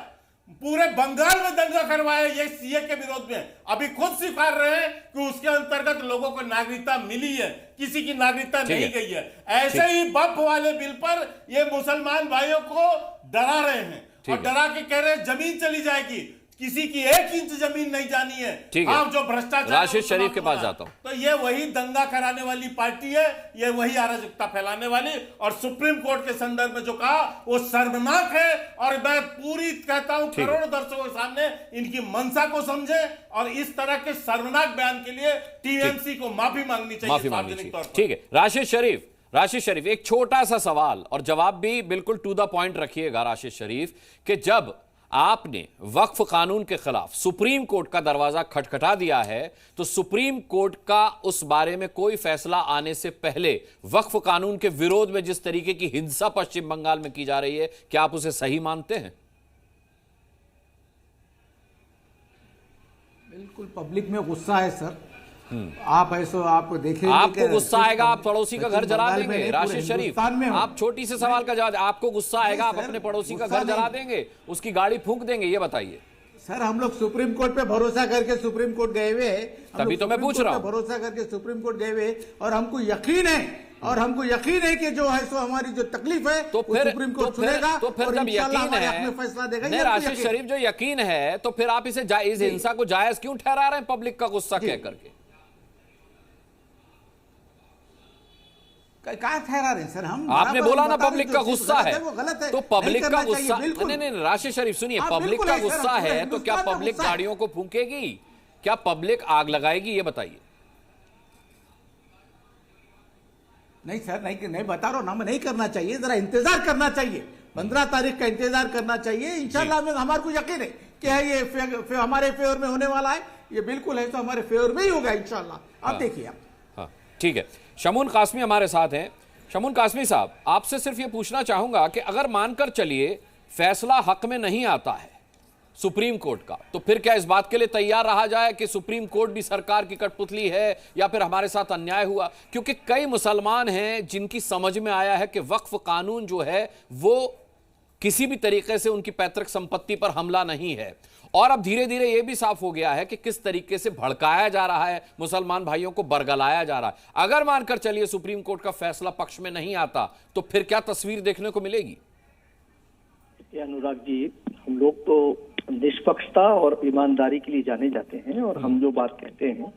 पूरे बंगाल में दंगा करवाया ये सीए के विरोध में। अभी खुद स्वीकार रहे हैं कि उसके अंतर्गत लोगों को नागरिकता मिली है, किसी की नागरिकता नहीं गई है। ऐसे ही वक्फ वाले बिल पर ये मुसलमान भाइयों को डरा रहे हैं और डरा के कह रहे हैं जमीन चली जाएगी। किसी की 1 इंच जमीन नहीं जानी है। ठीक है, आप जो भ्रष्टाचार राशिद शरीफ के पास जाता हूं। तो ये वही दंगा कराने वाली पार्टी है, ये वही अराजकता फैलाने वाली, और सुप्रीम कोर्ट के संदर्भ में जो कहा वो शर्मनाक है। और मैं पूरी कहता हूं करोड़ों दर्शकों के सामने इनकी मंशा को समझे और इस तरह के शर्मनाक बयान के लिए टीएमसी को माफी मांगनी चाहिए सार्वजनिक तौर पर। ठीक है, राशिद शरीफ एक छोटा सा सवाल और जवाब भी बिल्कुल टू द पॉइंट रखिएगा राशिद शरीफ, कि जब आपने वक्फ कानून के खिलाफ सुप्रीम कोर्ट का दरवाजा खटखटा दिया है तो सुप्रीम कोर्ट का उस बारे में कोई फैसला आने से पहले वक्फ कानून के विरोध में जिस तरीके की हिंसा पश्चिम बंगाल में की जा रही है, क्या आप उसे सही मानते हैं? बिल्कुल पब्लिक में गुस्सा है सर। आप ऐसा आप देखेंगे, आपको गुस्सा आएगा आप पड़ोसी का घर जला देंगे? राशिद शरीफ, आप छोटी से सवाल का जवाब, आपको गुस्सा आएगा आप अपने पड़ोसी का घर जला देंगे, उसकी गाड़ी फूंक देंगे? ये बताइए सर। हम लोग सुप्रीम कोर्ट पे भरोसा करके सुप्रीम कोर्ट गए हुए, तभी तो मैं पूछ रहा हूं, भरोसा करके सुप्रीम कोर्ट गए हुए, और हमको यकीन है कि जो है सो हमारी जो तकलीफ है तो फिर सुप्रीम कोर्ट सुनेगा। तो फिर जब यकीन है, फैसला देगा। नहीं राशिद शरीफ, जो यकीन है तो फिर आप इसे इस हिंसा को जायज क्यों ठहरा रहे हैं पब्लिक का गुस्सा कह करके? क्या ठहरा रहे हैं सर हम? आपने बोला ना पब्लिक का गुस्सा है, वो गलत है, तो पब्लिक का गुस्सा, नहीं राशिद शरीफ सुनिए, पब्लिक का गुस्सा है तो क्या पब्लिक गाड़ियों को फूंकेगी? क्या पब्लिक आग लगाएगी? ये बताइए। नहीं सर, नहीं बता रहा हूं ना, नहीं करना चाहिए, जरा इंतजार करना चाहिए, 15 तारीख का इंतजार करना चाहिए। इंशाल्लाह में हमारे को यकीन है कि ये हमारे फेवर में होने वाला है, ये बिल्कुल है तो हमारे फेवर में ही होगा इंशाल्लाह। आप देखिए आप। हाँ ठीक है, शमून कासमी हमारे साथ हैं। शमून कासमी साहब, आपसे सिर्फ ये पूछना चाहूंगा कि अगर मानकर चलिए फैसला हक में नहीं आता है सुप्रीम कोर्ट का, तो फिर क्या इस बात के लिए तैयार रहा जाए कि सुप्रीम कोर्ट भी सरकार की कठपुतली है या फिर हमारे साथ अन्याय हुआ? क्योंकि कई मुसलमान हैं जिनकी समझ में आया है कि वक्फ कानून जो है वो किसी भी तरीके से उनकी पैतृक संपत्ति पर हमला नहीं है, और अब धीरे धीरे यह भी साफ हो गया है कि किस तरीके से भड़काया जा रहा है, मुसलमान भाइयों को बरगलाया जा रहा है। अगर मानकर चलिए सुप्रीम कोर्ट का फैसला पक्ष में नहीं आता तो फिर क्या तस्वीर देखने को मिलेगी? अनुराग जी, हम लोग तो निष्पक्षता और ईमानदारी के लिए जाने जाते हैं, और हम जो बात कहते हैं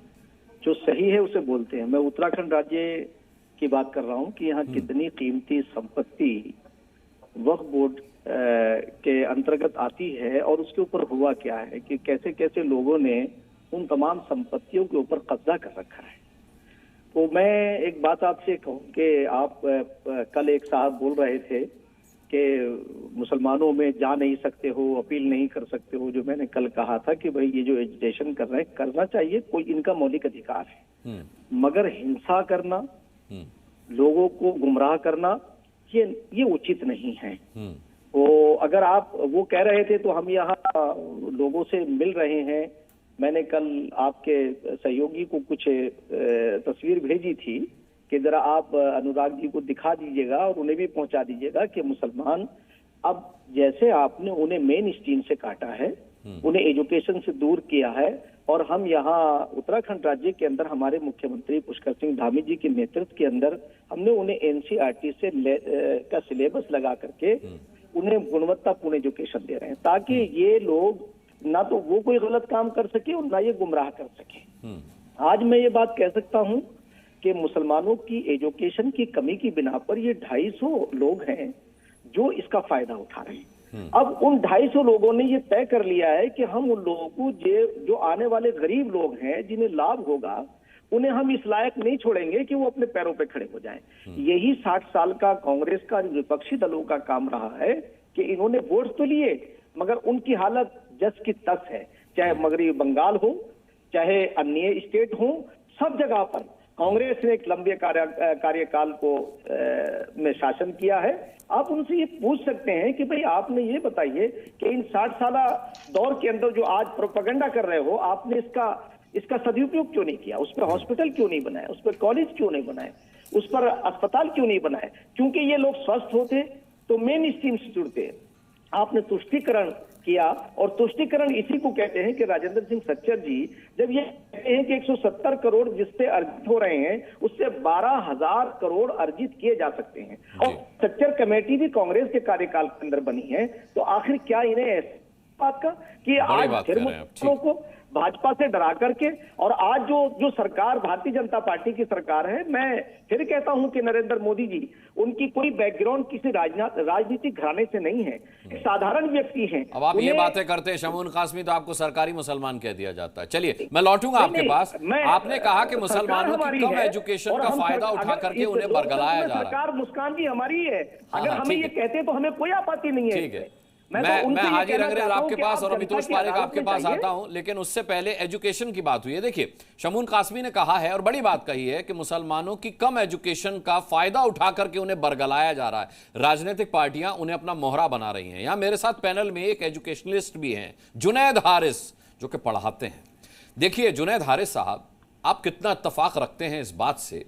जो सही है उसे बोलते हैं। मैं उत्तराखंड राज्य की बात कर रहा हूं कि यहाँ कितनी कीमती संपत्ति वक्फ बोर्ड के अंतर्गत आती है, और उसके ऊपर हुआ क्या है कि कैसे कैसे लोगों ने उन तमाम संपत्तियों के ऊपर कब्जा कर रखा है। तो मैं एक बात आपसे कहूं कि आप कल एक साहब बोल रहे थे कि मुसलमानों में जा नहीं सकते हो, अपील नहीं कर सकते हो। जो मैंने कल कहा था कि भाई ये जो एजिटेशन कर रहे हैं करना चाहिए, कोई इनका मौलिक अधिकार है, मगर हिंसा करना, लोगों को गुमराह करना ये उचित नहीं है। तो अगर आप वो कह रहे थे तो हम यहाँ लोगों से मिल रहे हैं। मैंने कल आपके सहयोगी को कुछ तस्वीर भेजी थी कि जरा आप अनुराग जी को दिखा दीजिएगा और उन्हें भी पहुंचा दीजिएगा कि मुसलमान अब जैसे आपने उन्हें मेन स्ट्रीम से काटा है, उन्हें एजुकेशन से दूर किया है, और हम यहाँ उत्तराखंड राज्य के अंदर हमारे मुख्यमंत्री पुष्कर सिंह धामी जी के नेतृत्व के अंदर हमने उन्हें एनसीईआरटी से का सिलेबस लगा करके उन्हें गुणवत्तापूर्ण एजुकेशन दे रहे हैं, ताकि ये लोग ना तो वो कोई गलत काम कर सके और ना ये गुमराह कर सके। आज मैं ये बात कह सकता हूँ कि मुसलमानों की एजुकेशन की कमी की बिना पर ये 250 लोग हैं जो इसका फायदा उठा रहे हैं। अब उन 250 लोगों ने ये तय कर लिया है कि हम उन लोगों को जो आने वाले गरीब लोग हैं जिन्हें लाभ होगा, उन्हें हम इस लायक नहीं छोड़ेंगे कि वो अपने पैरों पे खड़े हो जाएं। यही 60 साल का कांग्रेस का विपक्षी दलों का काम रहा है कि इन्होंने वोट तो लिए मगर उनकी हालत जस की तस है। चाहे मगरबी बंगाल हो, चाहे अन्य स्टेट हो, सब जगह पर कांग्रेस ने एक लंबे कार्यकाल को में शासन किया है। आप उनसे ये पूछ सकते हैं कि भाई आपने ये बताइए कि इन 60 साल दौर के अंदर जो आज प्रोपेगेंडा कर रहे हो, आपने इसका सदुपयोग क्यों नहीं किया? उस पर हॉस्पिटल क्यों नहीं बनाए? उस पर कॉलेज क्यों नहीं बनाए? उस पर अस्पताल क्यों नहीं बनाए? क्योंकि ये लोग स्वस्थ होते तो मेन स्ट्रीम से जुड़ते। आपने तुष्टीकरण किया, और तुष्टीकरण इसी को कहते हैं कि राजेंद्र सिंह सच्चर जी जब ये कहते हैं कि 170 करोड़ जिससे अर्जित हो रहे हैं उससे 12,000 करोड़ अर्जित किए जा सकते हैं, और सच्चर कमेटी भी कांग्रेस के कार्यकाल के अंदर बनी है, तो आखिर क्या इन्हें बात का कि आज फिर मुसलमानों को भाजपा से डरा करके, और आज जो सरकार भारतीय जनता पार्टी की सरकार है, मैं फिर कहता हूं कि नरेंद्र मोदी जी, उनकी कोई बैकग्राउंड किसी राजनीतिक घराने से नहीं है, एक साधारण व्यक्ति हैं। अब आप ये बातें करते हैं शमून कासमी, तो आपको सरकारी मुसलमान कह दिया जाता है। चलिए मैं लौटूंगा आपके पास। आपने कहा कि मुसलमानों की कम एजुकेशन का फायदा उठा करके उन्हें बरगलाया जा रहा है। सरकार मुस्कान भी हमारी है, अगर हमें ये कहते तो हमें कोई आपत्ति नहीं है। ठीक है, मैं हाजिर अंग्रेज आपके पास और अमितोष पारेख आपके पास आता हूं, लेकिन उससे पहले एजुकेशन की बात हुई है। देखिए शमून कासमी ने कहा है और बड़ी बात कही है कि मुसलमानों की कम एजुकेशन का फायदा उठा करके उन्हें बरगलाया जा रहा है। राजनीतिक पार्टियां उन्हें अपना मोहरा बना रही हैं। यहां मेरे साथ पैनल में एक एजुकेशनलिस्ट भी हैं, जुनैद हारिस, जो कि पढ़ाते हैं। देखिए जुनैद हारिस साहब, आप कितना इत्तेफाक रखते हैं इस बात से,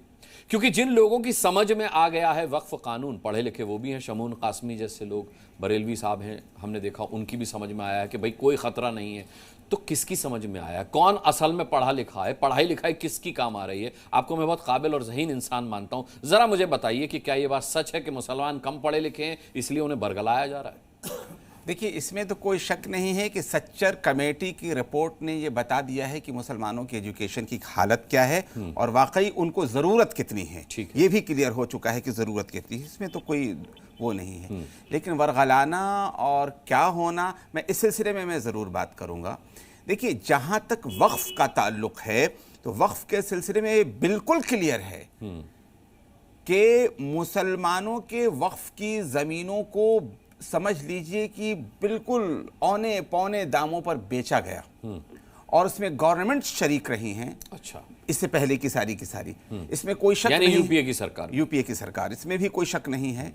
क्योंकि जिन लोगों की समझ में आ गया है वक्फ कानून, पढ़े लिखे वो भी हैं, शमून कासमी जैसे लोग, बरेलवी साहब हैं, हमने देखा उनकी भी समझ में आया है कि भाई कोई खतरा नहीं है। तो किसकी समझ में आया, कौन असल में पढ़ा लिखा है, पढ़ाई लिखाई किसकी काम आ रही है? आपको मैं बहुत काबिल और ज़हीन इंसान मानता हूं, जरा मुझे बताइए कि क्या ये बात सच है कि मुसलमान कम पढ़े लिखे हैं इसलिए उन्हें बरगलाया जा रहा है? देखिए इसमें तो कोई शक नहीं है कि सच्चर कमेटी की रिपोर्ट ने ये बता दिया है कि मुसलमानों की एजुकेशन की हालत क्या है और वाकई उनको ज़रूरत कितनी है। ये भी क्लियर हो चुका है कि ज़रूरत कितनी है, इसमें तो कोई वो नहीं है। लेकिन बरगलाना और क्या होना, मैं इस सिलसिले में मैं ज़रूर बात करूँगा। देखिए जहाँ तक वक्फ़ का ताल्लुक़ है तो वक्फ़ के सिलसिले में बिल्कुल क्लियर है कि मुसलमानों के वक्फ़ की ज़मीनों को समझ लीजिए कि बिल्कुल औने पौने दामों पर बेचा गया और उसमें गवर्नमेंट शरीक रही हैं। अच्छा, इससे पहले की सारी इसमें कोई शक नहीं। यूपीए की सरकार, इसमें भी कोई शक नहीं है।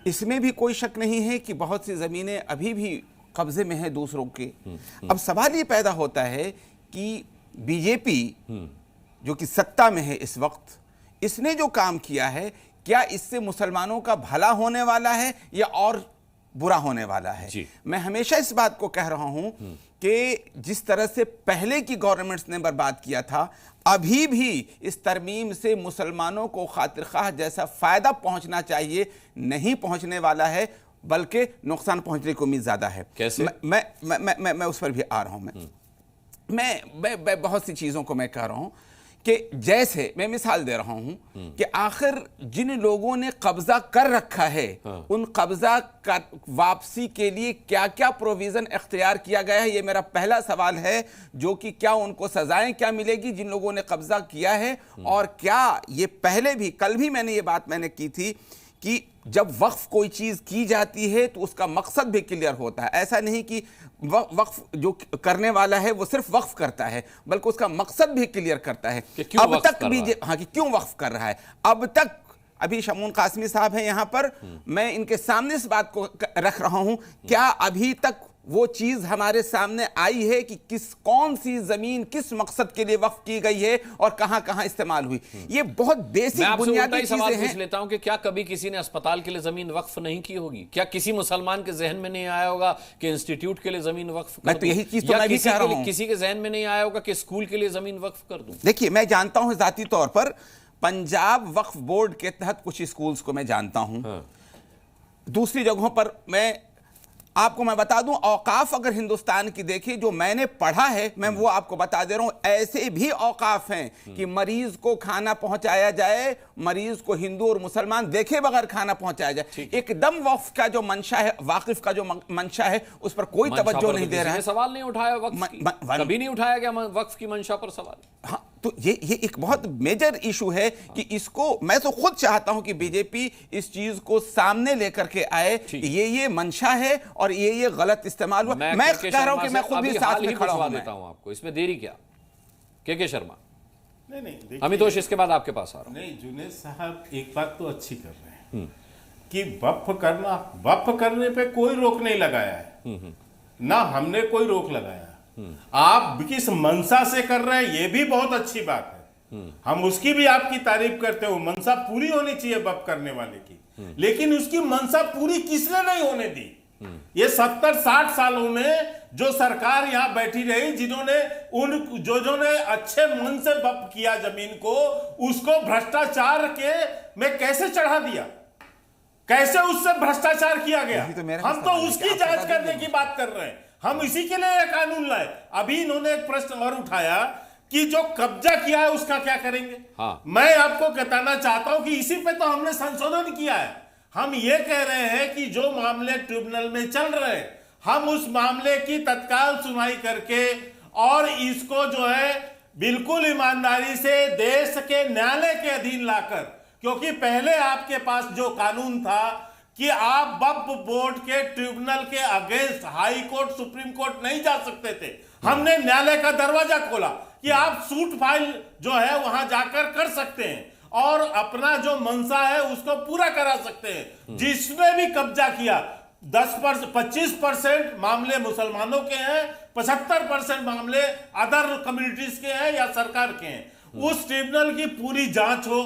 इसमें भी कोई शक नहीं है कि बहुत सी ज़मीनें अभी भी कब्जे में हैं दूसरों के। अब सवाल ये पैदा होता है कि बीजेपी जो कि सत्ता में है इस वक्त, इसने जो काम किया है क्या इससे मुसलमानों का भला होने वाला है या और बुरा होने वाला है? मैं हमेशा इस बात को कह रहा हूं कि जिस तरह से पहले की गवर्नमेंट्स ने बर्बाद किया था, अभी भी इस तरमीम से मुसलमानों को खातिर खाह जैसा फायदा पहुंचना चाहिए नहीं पहुंचने वाला है, बल्कि नुकसान पहुंचने की उम्मीद ज्यादा है। कैसे? मैं उस पर भी आ रहा हूं। मैं बहुत सी चीजों को मैं कह रहा हूं कि जैसे मैं मिसाल दे रहा हूं कि आखिर जिन लोगों ने कब्जा कर रखा है उन कब्जा का वापसी के लिए क्या क्या प्रोविजन इख्तियार किया गया है, ये मेरा पहला सवाल है। जो कि क्या उनको सजाएं क्या मिलेगी जिन लोगों ने कब्जा किया है, और क्या ये पहले भी, कल भी मैंने ये बात की थी कि जब वक्फ कोई चीज़ की जाती है तो उसका मकसद भी क्लियर होता है। ऐसा नहीं कि वक्फ जो करने वाला है वो सिर्फ वक्फ करता है, बल्कि उसका मकसद भी क्लियर करता है। अब तक भी कि क्यों वक्फ कर रहा है। अब तक अभी शमून कासमी साहब हैं यहाँ पर, मैं इनके सामने इस बात को रख रहा हूँ, क्या अभी तक वो चीज हमारे सामने आई है कि कौन सी जमीन किस मकसद के लिए वक्फ की गई है और कहां कहां इस्तेमाल हुई? ये बहुत बेसिक बुनियादी चीजें हैं। लेता हूं कि क्या कभी किसी ने अस्पताल के लिए जमीन वक्फ नहीं की होगी? क्या किसी मुसलमान के जहन में नहीं आया होगा कि इंस्टीट्यूट के लिए जमीन वक्फ कर दूं? मैं तो यही चीज तो मैं भी कह रहा हूं। किसी के जहन में नहीं आया होगा कि स्कूल के लिए जमीन वक्फ कर दूं? देखिए मैं जानता हूं जाती तौर पर पंजाब वक्फ बोर्ड के तहत कुछ स्कूल्स को मैं जानता हूं। दूसरी जगहों पर आपको मैं बता दूं, औकाफ अगर हिंदुस्तान की देखिए जो मैंने पढ़ा है, मैं वो आपको बता दे रहा हूं। ऐसे भी औकाफ हैं कि मरीज को खाना पहुंचाया जाए, मरीज को हिंदू और मुसलमान देखे बगैर खाना पहुंचाया जाए। एकदम वक्फ का जो मंशा है, वाकिफ का जो मंशा है, उस पर कोई तवज्जो नहीं दे रहा है। सवाल नहीं उठाया वक्फ, कभी नहीं उठाया गया वक्फ की मंशा पर सवाल। हाँ, तो ये एक बहुत मेजर इशू है कि इसको मैं तो खुद चाहता हूं कि बीजेपी इस चीज को सामने लेकर के आए, ये मंशा है और ये गलत इस्तेमाल हुआ। मैं कह रहा हूं कि मैं खुद भी साथ में खड़ा हूं। देता हूं आपको, इसमें देरी क्या? के शर्मा। नहीं, अमितोष इसके बाद आपके पास आ रहा हूं। नहीं, जुनैद साहब एक बात तो अच्छी कर रहे हैं कि वक्फ करने पे कोई रोक नहीं लगाया है, ना हमने कोई रोक लगाया। आप किस मंशा से कर रहे हैं ये भी बहुत अच्छी बात है, हम उसकी भी आपकी तारीफ करते हो। मंशा पूरी होनी चाहिए वक्फ करने वाले की, लेकिन उसकी मंशा पूरी किसने नहीं होने दी? ये 70-60 सालों में जो सरकार यहां बैठी रही, जिन्होंने जो ने अच्छे मन से वक्फ किया जमीन को, उसको भ्रष्टाचार के में कैसे चढ़ा दिया, कैसे उससे भ्रष्टाचार किया गया? हम तो उसकी जांच करने की बात कर रहे हैं। हम इसी के लिए यह कानून लाए। अभी इन्होंने एक प्रश्न और उठाया कि जो कब्जा किया है उसका क्या करेंगे। हाँ। मैं आपको बताना चाहता हूं कि इसी पे तो हमने संशोधन किया है। हम ये कह रहे हैं कि जो मामले ट्रिब्यूनल में चल रहे हैं, हम उस मामले की तत्काल सुनवाई करके और इसको जो है बिल्कुल ईमानदारी से देश के न्यायालय के अधीन लाकर, क्योंकि पहले आपके पास जो कानून था कि आप वक्फ बोर्ड के ट्रिब्यूनल के against high court supreme court नहीं जा सकते थे। हमने न्यायालय का दरवाजा खोला कि आप सूट फाइल जो है वहां जाकर कर सकते हैं और अपना जो मंशा है उसको पूरा करा सकते हैं। जिसने भी कब्जा किया 25% मामले मुसलमानों के हैं, 75% मामले अदर कम्युनिटीज के हैं या सरकार के हैं। उस ट्रिब्यूनल की पूरी जांच हो,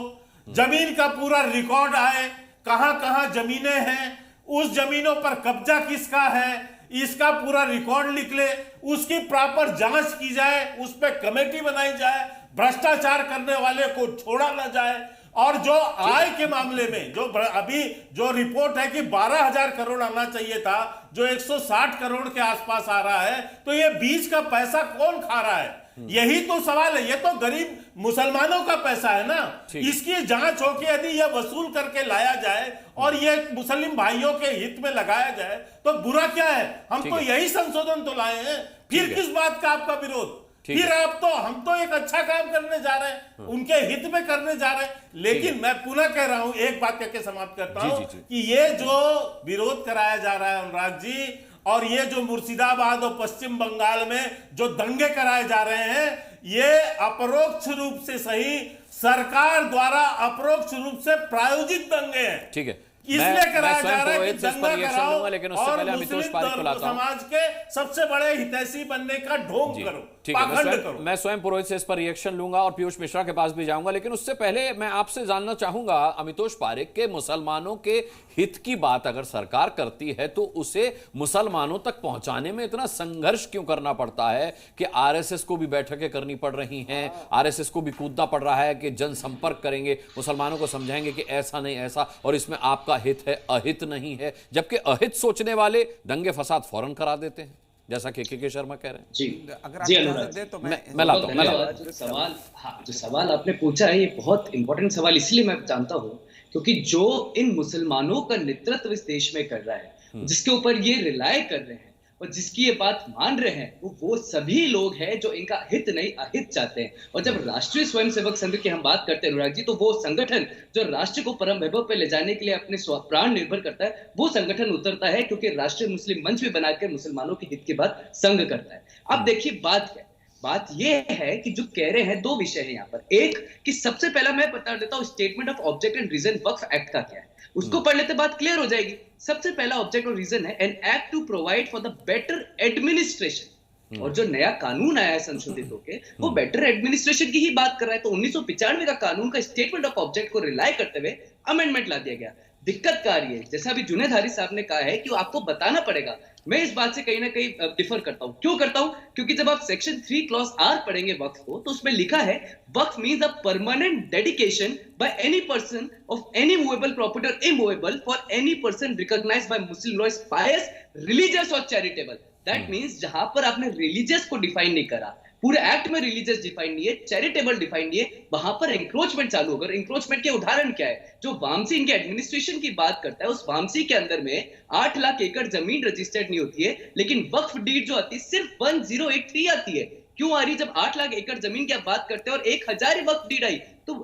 जमीन का पूरा रिकॉर्ड आए, कहां कहां जमीनें हैं, उस जमीनों पर कब्जा किसका है, इसका पूरा रिकॉर्ड लिख ले, उसकी प्रॉपर जांच की जाए, उस पर कमेटी बनाई जाए, भ्रष्टाचार करने वाले को छोड़ा ना जाए। और जो आय के मामले में जो अभी जो रिपोर्ट है कि 12,000 करोड़ आना चाहिए था, जो 160 करोड़ के आसपास आ रहा है, तो ये बीच का पैसा कौन खा रहा है? यही तो सवाल है। ये तो गरीब मुसलमानों का पैसा है ना। इसकी जांच हो कि यदि यह वसूल करके लाया जाए और ये मुस्लिम भाइयों के हित में लगाया जाए तो बुरा क्या है? हम तो यही संशोधन तो लाए हैं। फिर किस बात का आपका विरोध? फिर हम तो एक अच्छा काम करने जा रहे हैं, उनके हित में करने जा रहे हैं। लेकिन मैं पुनः कह रहा हूं, एक बात कहकर समाप्त करता हूं कि ये जो विरोध कराया जा रहा है अनुराग जी, और ये जो मुर्शिदाबाद और पश्चिम बंगाल में जो दंगे कराए जा रहे हैं, ये अपरोक्ष रूप से सही सरकार द्वारा अपरोक्ष रूप से प्रायोजित दंगे हैं। ठीक है, इसलिए कराया जा रहा है कि दंगा कराओ, लेकिन उससे पहले अमितोष पारिक को लाता हूं। समाज के सबसे बड़े हितैषी बनने का ढोंग करो, पाखंड करो। मैं स्वयं पुरोहित से इस पर रिएक्शन लूंगा और पीयूष मिश्रा के पास भी जाऊंगा, लेकिन उससे पहले मैं आपसे जानना चाहूंगा अमितोष पारिक के मुसलमानों के हित की बात अगर सरकार करती है तो उसे मुसलमानों तक पहुंचाने में इतना संघर्ष क्यों करना पड़ता है कि आरएसएस को भी बैठकें करनी पड़ रही हैं, आरएसएस को भी कूदना पड़ रहा है कि जनसंपर्क करेंगे, मुसलमानों को समझाएंगे कि ऐसा नहीं ऐसा और इसमें आपका हित है, अहित नहीं है, जबकि अहित सोचने वाले दंगे फसाद फौरन करा देते हैं, जैसा के शर्मा कह रहे हैं। जी अगर जी अनुराग दे तो मैं लाता हूं। सवाल, हाँ, जो सवाल आपने पूछा है ये बहुत इंपॉर्टेंट सवाल इसलिए मैं जानता हूं क्योंकि जो इन मुसलमानों का नेतृत्व इस देश में कर रहा है, जिसके ऊपर ये रिलाय कर रहे हैं और जिसकी ये बात मान रहे हैं, वो सभी लोग हैं जो इनका हित नहीं अहित चाहते हैं। और जब राष्ट्रीय स्वयंसेवक संघ की हम बात करते हैं अनुराग जी, तो वो संगठन जो राष्ट्र को परम वैभव पे ले जाने के लिए अपने प्राण निर्भर करता है, वो संगठन उतरता है क्योंकि राष्ट्रीय मुस्लिम मंच भी बनाकर मुसलमानों के हित की बात संघ करता है। अब देखिए बात क्या, बात यह है कि जो कह रहे हैं दो विषय है यहाँ पर। एक कि सबसे पहला मैं बता देता हूँ statement of object and reason Waqf act का क्या है, उसको पढ़ लेते बात क्लियर हो जाएगी। सबसे पहला ऑब्जेक्ट और रीजन है an act to provide for the better administration, और जो नया कानून आया है संशोधित होके वो बेटर एडमिनिस्ट्रेशन की ही बात कर रहा है। तो 1995 का कानून का स्टेटमेंट ऑफ ऑब्जेक्ट को रिलाय करते हुए अमेंडमेंट ला दिया गया। दिक्कत क्या आ रही है, जैसा अभी जुनैद हारिस साहब ने कहा है कि आपको बताना पड़ेगा। मैं इस बात से कहीं ना कहीं डिफर करता हूं। क्यों करता हूं? क्योंकि जब आप सेक्शन 3 क्लॉज आर पढ़ेंगे वक्फ को, तो उसमें लिखा है waqf means a permanent dedication by any person of any movable property और immovable for any person recognised by Muslim law as pious, religious और चैरिटेबल। दैट मींस जहां पर आपने रिलीजियस को डिफाइन नहीं करा, पूरे एक्ट में रिलीजियस डिफाइन नहीं है, चैरिटेबल डिफाइन नहीं है, वहां पर एंक्रोचमेंट चालू होगा। एंक्रोचमेंट के उदाहरण क्या है? जो वामसी इनके एडमिनिस्ट्रेशन की बात करता है, उस वामसी के अंदर में 8 लाख एकड़ जमीन रजिस्टर्ड नहीं होती है, लेकिन वक्फ डीड जो आती है सिर्फ 1083 आती है। क्यों आ रही? जब 8 लाख एकड़ जमीन की आप बात करते हैं और 1000 ही वक्फ डीड आई, तो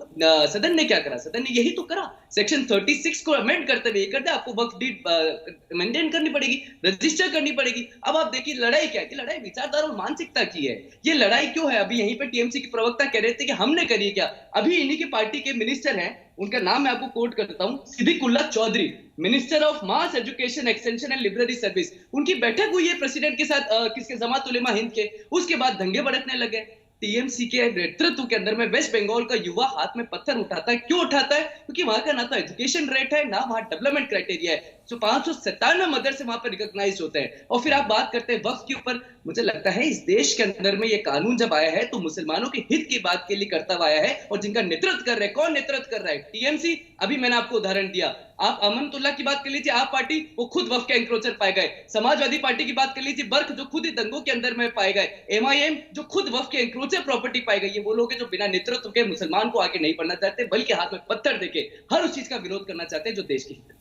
सदन ने क्या करा? सदन ने यही तो करा, सेक्शन 36 को अमेंड करते हुए कर दिया आपको वक्फ डीड मेंटेन करनी पड़ेगी, रजिस्टर करनी पड़ेगी। अब आप देखिए लड़ाई क्या है? लड़ाई विचारधारा और मानसिकता की है। ये लड़ाई क्यों है? अभी यहीं पे टीएमसी के प्रवक्ता कह रहे थे कि हमने करी क्या। अभी इन्हीं की पार्टी के मिनिस्टर हैं, उनका नाम मैं आपको कोट करता हूं, Siddiqullah Chowdhury, minister of mass education extension and library service. उनकी बैठक हुई है प्रेसिडेंट के साथ, किसके, जमात उलेमा हिंद के। उसके बाद दंगे भड़कने लगे। टीएमसी के नेतृत्व के अंदर में वेस्ट बंगाल का युवा हाथ में पत्थर उठाता है। क्यों उठाता है? क्योंकि वहां का ना तो एजुकेशन रेट है, ना वहां डेवलपमेंट क्राइटेरिया है। जो 597 मदरसे वहां पर रिकॉग्नाइज होते हैं। और फिर आप बात करते हैं वक्फ के ऊपर, मुझे लगता है इस देश के अंदर में ये कानून जब आया है तो मुसलमानों के हित की बात के लिए करता हुआ आया है, और जिनका नेतृत्व कर रहे हैं, कौन नेतृत्व कर रहा है? टीएमसी। अभी मैंने आपको उदाहरण दिया, आप अमनतुल्ला की बात कर लीजिए, आप पार्टी, वो खुद वक्फ के एंक्रोचर पाए गए। समाजवादी पार्टी की बात कर लीजिए, बर्क जो खुद ही दंगों के अंदर में पाए गए। MIM जो खुद वक्फ के एंक्रोचर प्रॉपर्टी पाई गई। ये वो लोग हैं जो बिना नेतृत्व के मुसलमान को आगे नहीं पढ़ना चाहते, बल्कि हाथ में पत्थर देके हर उस चीज का विरोध करना चाहते हैं जो देश की हित है।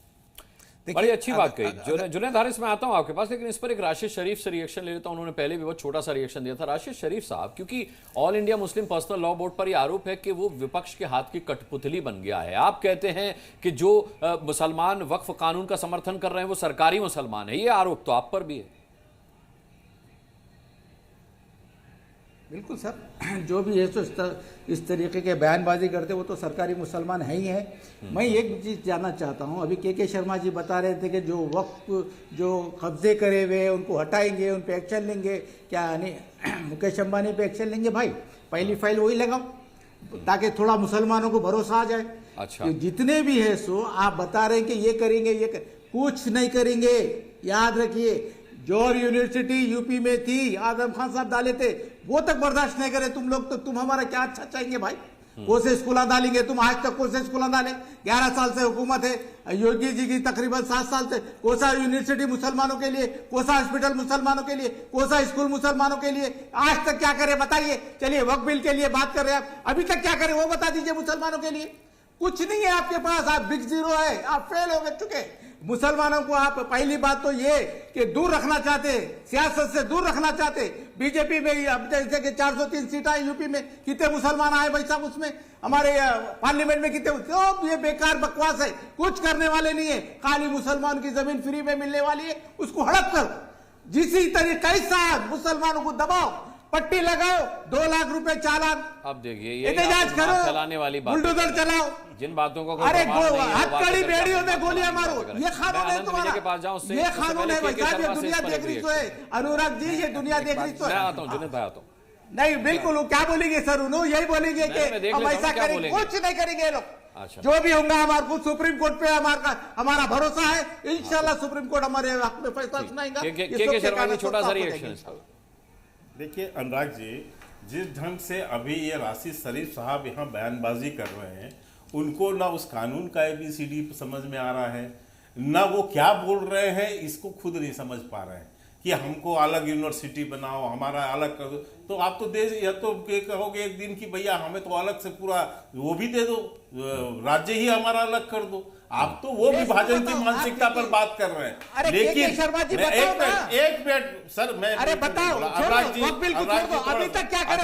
बड़ी अच्छी बात कही जुनैद हारिस, मैं आता हूं आपके पास, लेकिन इस पर एक राशिद शरीफ से रिएक्शन ले लेता हूं। उन्होंने पहले भी बहुत छोटा सा रिएक्शन दिया था। राशिद शरीफ साहब, क्योंकि all India Muslim personal law board पर यह आरोप है कि वो विपक्ष के हाथ की कठपुतली बन गया है। आप कहते हैं कि जो मुसलमान वक्फ कानून का समर्थन कर रहे हैं वो सरकारी मुसलमान है, ये आरोप तो आप पर भी है। बिल्कुल सर, जो भी है तो इस तरीके के बयानबाजी करते वो तो सरकारी मुसलमान है ही है। मैं एक चीज़ जानना चाहता हूँ, अभी के शर्मा जी बता रहे थे कि जो वक्त जो कब्जे करे हुए उनको हटाएंगे, उन पे एक्शन लेंगे। क्या मुकेश अंबानी पे एक्शन लेंगे? भाई पहली फाइल वही लगाओ ताकि थोड़ा मुसलमानों को भरोसा आ जाए। अच्छा, जितने भी है सो आप बता रहे हैं कि ये करेंगे, कुछ नहीं करेंगे। याद रखिए, जौहर यूनिवर्सिटी यूपी में थी, आजम खान साहब डाले थे, वो तक बर्दाश्त नहीं करे तुम लोग, तो तुम हमारा क्या अच्छा चाहेंगे भाई? कौन से स्कूल डालेंगे तुम? आज तक कौन से स्कूल डाले? 11 साल से हुकूमत है योगी जी की, तकरीबन 7 साल से। कौन सा यूनिवर्सिटी मुसलमानों के लिए, कौन सा हॉस्पिटल मुसलमानों के लिए, कौन सा स्कूल मुसलमानों के लिए? आज तक क्या करे बताइए? चलिए वक्फ बिल के लिए बात कर रहे हैं आप, अभी तक क्या करे वो बता दीजिए। मुसलमानों के लिए कुछ नहीं है आपके पास, आप बिग जीरो है, आप फेल हो चुके। मुसलमानों को आप पहली बात तो ये कि दूर रखना चाहते, सियासत से दूर रखना चाहते। बीजेपी में अब जैसे कि 403 सीटें यूपी में, कितने मुसलमान आए भाई साहब? उसमें हमारे पार्लियामेंट में कितने? तो ये बेकार बकवास है, कुछ करने वाले नहीं है। खाली मुसलमान की जमीन फ्री में मिलने वाली है, उसको हड़प करो। जिसी तरीके कैसा मुसलमानों को दबाओ, पट्टी लगाओ, 2 लाख रुपए चालान। अब देखिए ये एहतजाज करो, चलाने वाली बात, बुलडोजर चलाओ, जिन बातों को अरे हथकड़ी बेड़ियों में गोलियां मारो, ये कानून है तुम्हारा, ये कानून है भाई साहब। ये दुनिया देख रही तो है अनुराग जी, ये दुनिया देख रही तो है। मैं आता हूं जुनैद भाई, आता हूं। नहीं बिल्कुल, क्या बोलेंगे सर? उन्होंने यही बोलेंगे कि हम ऐसा करेंगे, कुछ नहीं करेंगे ये लोग। अच्छा, जो भी होगा हमारे को सुप्रीम कोर्ट पे हमारा भरोसा है, इंशाल्लाह सुप्रीम कोर्ट हमारे हक में फैसला सुनाएगा। के शर्मा जी छोटा सा रिएक्शन। देखिए अनुराग जी, जिस ढंग से अभी ये राशिद शरीफ साहब यहाँ बयानबाजी कर रहे हैं, उनको ना उस कानून का ABCD समझ में आ रहा है, ना वो क्या बोल रहे हैं इसको खुद नहीं समझ पा रहे हैं कि हमको अलग यूनिवर्सिटी बनाओ, हमारा अलग कर दो। तो आप तो देश या तो कहोगे एक दिन की भैया हमें तो अलग से पूरा वो भी दे दो, राज्य ही हमारा अलग कर दो। आप तो वो विभाजन की मानसिकता पर बात कर रहे हैं। लेकिन एक मिनट सर, मैं अरे बताओ अभी तक क्या करें?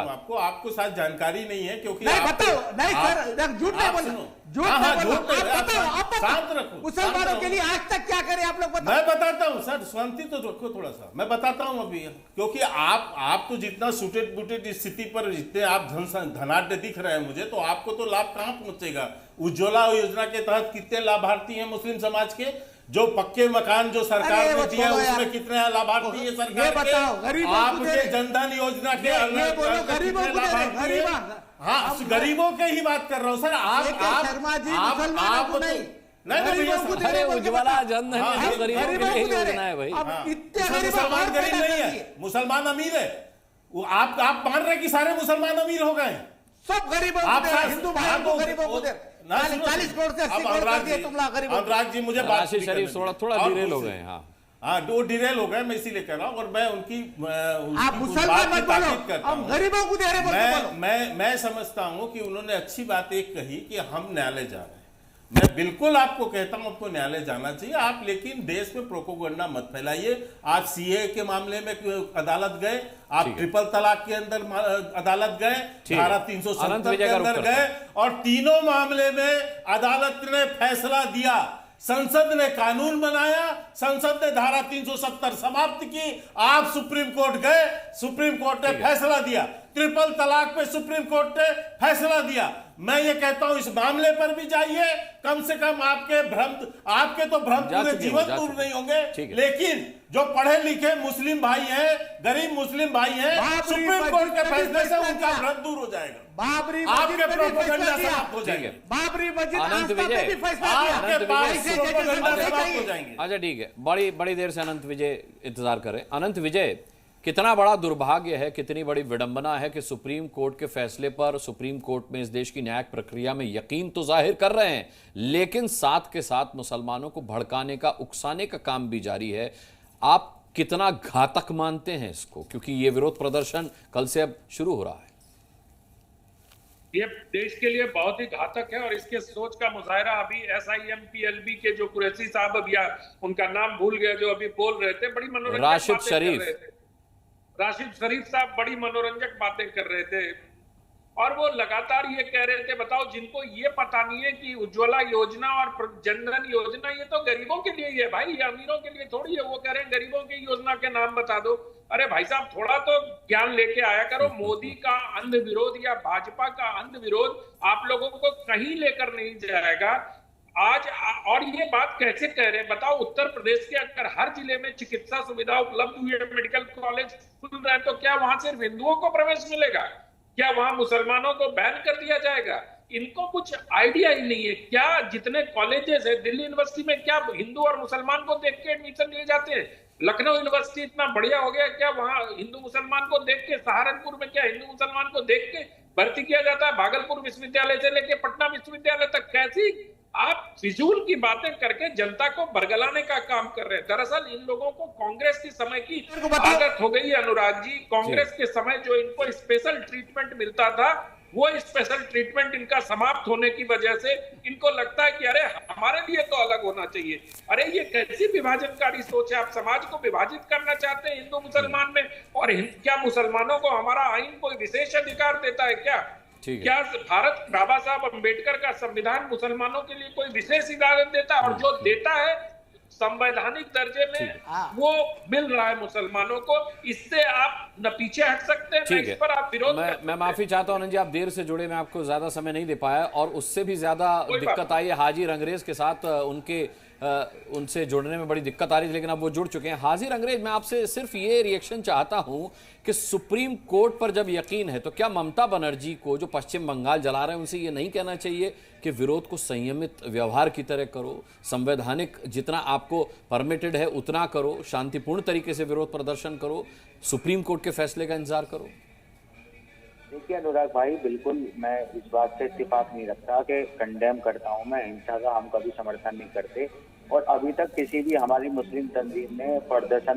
आपको आपको शायद जानकारी नहीं है, क्योंकि नहीं सर, झूठ नहीं बोलो, शांत रखो। मुसलमानों के लिए आज तक क्या करें आप लोग बताओ। मैं बताता हूँ सर, शांति तो रखो थोड़ा सा, मैं बताता हूँ अभी। क्योंकि आप तो जितना सूटेड बूटेड स्थिति पर जितने आप धनाढ्य दिख रहे हैं मुझे, तो आपको तो लाभ कहाँ पहुंचेगा? उज्ज्वला योजना के तहत कितने लाभार्थी हैं मुस्लिम समाज के? जो पक्के मकान जो सरकार ने दिया उसमें कितने लाभार्थी है सरकार के? आपके जनधन योजना के हाँ, गरीबों के ही बात कर रहा हूँ सर। अरे उज्ज्वला जनधन गरीबों के लिए योजना है भाई। मुसलमान गरीब नहीं है, मुसलमान अमीर है। आप मान रहे कि सारे मुसलमान अमीर हो गए? सब गरीबों को, हिंदू भाइयों को गरीबों को 40 करोड़ से 80 करोड़ कर दिए तुम लोग गरीबों। अनुराग जी मुझे राशिद शरीफ थोड़ा डिरेल हो गए। हाँ वो डिरेल हो गए, मैं इसीलिए कह रहा हूँ। और मैं उनकी आप मुसलमान मत बोलो, हम गरीबों को दे रहे बोलो। मैं समझता हूँ कि उन्होंने अच्छी बात एक कही कि हम न्यायालय जा रहे हैं। मैं बिल्कुल आपको कहता हूं आपको न्यायालय जाना चाहिए आप, लेकिन देश में प्रोपोगंडा मत फैलाइए। आप CAA के मामले में अदालत गए, आप ट्रिपल तलाक के अंदर अदालत गए, धारा 370 के अंदर गए, और तीनों मामले में अदालत ने फैसला दिया। संसद ने कानून बनाया, संसद ने धारा 370 समाप्त की, आप सुप्रीम कोर्ट गए, सुप्रीम कोर्ट ने फैसला दिया। ट्रिपल तलाक पे सुप्रीम कोर्ट ने फैसला दिया। मैं ये कहता हूं इस मामले पर भी जाइए, कम से कम आपके तो भ्रम पूरे जीवन दूर नहीं होंगे, लेकिन जो पढ़े लिखे मुस्लिम भाई हैं, गरीब मुस्लिम भाई हैं, सुप्रीम कोर्ट के फैसले से उनका भ्रम दूर हो जाएगा, बाबरी आपके प्रोपेगेंडा समाप्त हो जाएंगे, बाबरी मस्जिद अनंत विजय, आपके पास प्रोपेगेंडा समाप्त हो जाएंगे। अच्छा ठीक है, बड़ी देर से अनंत विजय इंतजार कर रहे हैं। अनंत विजय, कितना बड़ा दुर्भाग्य है, कितनी बड़ी विडंबना है कि सुप्रीम कोर्ट के फैसले पर सुप्रीम कोर्ट में इस देश की न्यायिक प्रक्रिया में यकीन तो जाहिर कर रहे हैं, लेकिन साथ के साथ मुसलमानों को भड़काने का, उकसाने का काम भी जारी है। आप कितना घातक मानते हैं इसको, क्योंकि ये विरोध प्रदर्शन कल से अब शुरू हो रहा है? ये देश के लिए बहुत ही घातक है और इसके सोच का मुजाहरा अभी SIMPLB के जो कुरैशी साहब, अभी उनका नाम भूल गया, जो अभी बोल रहे थे, बड़ी मनोरंजक राशिद बातें शरीफ, कर रहे थे। राशिद शरीफ साहब बड़ी मनोरंजक बातें कर रहे थे और वो लगातार ये कह रहे थे, बताओ जिनको ये पता नहीं है कि उज्ज्वला योजना और जनधन योजना ये तो गरीबों के लिए ही है भाई, ये अमीरों के लिए थोड़ी है। वो कह रहे हैं गरीबों की योजना के नाम बता दो। अरे भाई साहब, थोड़ा तो ज्ञान लेके आया करो। मोदी का अंध विरोध या भाजपा का अंध विरोध आप लोगों को कहीं लेकर नहीं जाएगा आज। और ये बात कैसे कह रहे हैं बताओ? उत्तर प्रदेश के अगर हर जिले में चिकित्सा सुविधा उपलब्ध हुई है, मेडिकल कॉलेज खुल रहे हैं, तो क्या वहां सिर्फ हिंदुओं को प्रवेश मिलेगा? क्या वहां मुसलमानों को बैन कर दिया जाएगा? इनको कुछ आइडिया ही नहीं है। क्या जितने कॉलेजेस है दिल्ली यूनिवर्सिटी में, क्या हिंदू और मुसलमान को देख के एडमिशन लिए जाते हैं? लखनऊ यूनिवर्सिटी इतना बढ़िया हो गया, क्या वहां हिंदू मुसलमान को देख के, सहारनपुर में क्या हिंदू मुसलमान को देख के भर्ती किया जाता है? भागलपुर विश्वविद्यालय से लेके पटना विश्वविद्यालय तक कैसी आप फिजूल की बातें करके जनता को बरगलाने का काम कर रहे हैं। दरअसल इन लोगों को कांग्रेस के समय की आदत हो गई है अनुराग जी। कांग्रेस के समय जो इनको स्पेशल ट्रीटमेंट मिलता था, वो स्पेशल ट्रीटमेंट इनका समाप्त होने की वजह से इनको लगता है कि अरे हमारे लिए तो अलग होना चाहिए। अरे ये कैसी विभाजनकारी सोच है? आप समाज को विभाजित करना चाहते हैं हिंदू मुसलमान में? और क्या मुसलमानों को हमारा आईन कोई विशेष अधिकार देता है क्या? क्या भारत बाबा साहब अम्बेडकर का संविधान मुसलमानों के लिए कोई विशेष इजाजत देता है? और जो देता है संवैधानिक दर्जे में वो मिल रहा है मुसलमानों को। इससे आप न पीछे हट सकते हैं, इस पर आप विरोध। मैं माफी चाहता हूं आनंद जी, आप देर से जुड़े, मैं आपको ज्यादा समय नहीं दे पाया और उससे भी ज्यादा दिक्कत आई है हाजी अंग्रेज के साथ। उनसे जुड़ने में बड़ी दिक्कत आ रही थी, लेकिन अब वो जुड़ चुके हैं। हाजिर अंग्रेज, मैं आपसे सिर्फ ये रिएक्शन चाहता हूं कि सुप्रीम कोर्ट पर जब यकीन है तो क्या ममता बनर्जी को, जो पश्चिम बंगाल जला रहे हैं, उनसे ये नहीं कहना चाहिए कि विरोध को संयमित व्यवहार की तरह करो, संवैधानिक जितना आपको परमिटेड है उतना करो, शांतिपूर्ण तरीके से विरोध प्रदर्शन करो, सुप्रीम कोर्ट के फैसले का इंतजार करो? देखिए अनुराग भाई, बिल्कुल मैं इस बात से इत्तेफाक नहीं रखता कि कंडेम करता हूं मैं हिंसा का, हम कभी समर्थन नहीं करते। और अभी तक किसी भी हमारी मुस्लिम तंजीम ने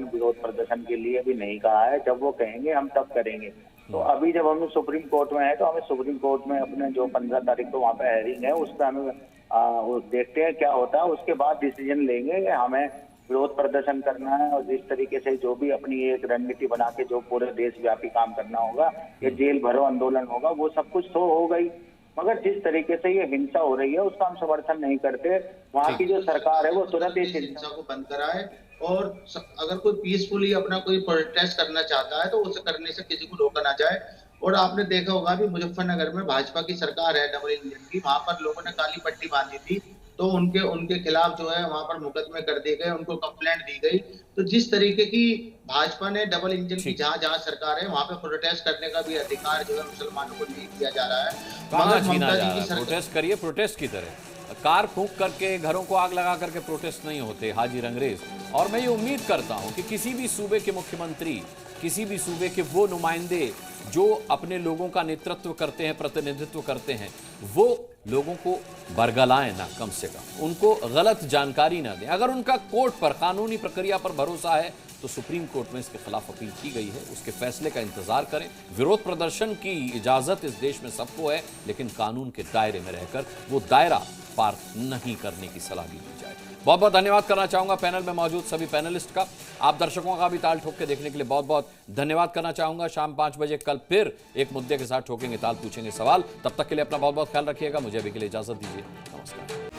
विरोध प्रदर्शन के लिए भी नहीं कहा है। जब वो कहेंगे हम तब करेंगे। तो अभी जब हम सुप्रीम कोर्ट में है तो हमें सुप्रीम कोर्ट में अपने जो 15 तारीख को वहाँ पे हेयरिंग है उस पर हमें देखते हैं क्या होता है, उसके बाद डिसीजन लेंगे कि हमें विरोध प्रदर्शन करना है और जिस तरीके से जो भी अपनी एक रणनीति बना के जो पूरे देशव्यापी काम करना होगा, ये जेल भरो आंदोलन होगा, वो सब कुछ तो हो गई। मगर जिस तरीके से ये हिंसा हो रही है उसका हम समर्थन नहीं करते। वहाँ की जो सरकार है वो तुरंत इस हिंसा को बंद कराए और अगर कोई पीसफुली अपना कोई प्रोटेस्ट करना चाहता है तो उसे करने से किसी को रोका ना जाए। और आपने देखा होगा अभी मुजफ्फरनगर में भाजपा की सरकार है डबल इंजन की, वहां पर लोगों ने काली पट्टी बांधी थी तो उनके खिलाफ जो है वहां पर मुकदमे कर दिए गए, उनको कंप्लेंट दी गई। तो जिस तरीके की भाजपा ने डबल इंजन की जहां सरकार है वहां पे प्रोटेस्ट करने का भी अधिकार जो है मुसलमानों को नहीं दिया जा रहा है। कहाँ छीना जा रहा है? प्रोटेस्ट करिए प्रोटेस्ट की तरह, कार फूंक करके, घरों को आग लगा करके प्रोटेस्ट नहीं होते हाजिर अंग्रेज। और मैं ये उम्मीद करता हूं कि किसी भी सूबे के मुख्यमंत्री, किसी भी सूबे के वो नुमाइंदे जो अपने लोगों का नेतृत्व करते हैं, प्रतिनिधित्व करते हैं, वो लोगों को बरगलाएं ना, कम से कम उनको गलत जानकारी ना दें। अगर उनका कोर्ट पर, कानूनी प्रक्रिया पर भरोसा है तो सुप्रीम कोर्ट में इसके खिलाफ अपील की गई है, उसके फैसले का इंतजार करें। विरोध प्रदर्शन की इजाजत इस देश में सबको है, लेकिन कानून के दायरे में रहकर वो दायरा पार नहीं करने की सलाह भी दी जाए। बहुत बहुत धन्यवाद करना चाहूंगा पैनल में मौजूद सभी पैनलिस्ट का। आप दर्शकों का भी ताल ठोक के देखने के लिए बहुत बहुत धन्यवाद करना चाहूंगा। शाम 5 बजे कल फिर एक मुद्दे के साथ ठोकेंगे ताल, पूछेंगे सवाल। तब तक के लिए अपना बहुत बहुत ख्याल रखिएगा। मुझे अभी के लिए इजाजत दीजिए। नमस्कार।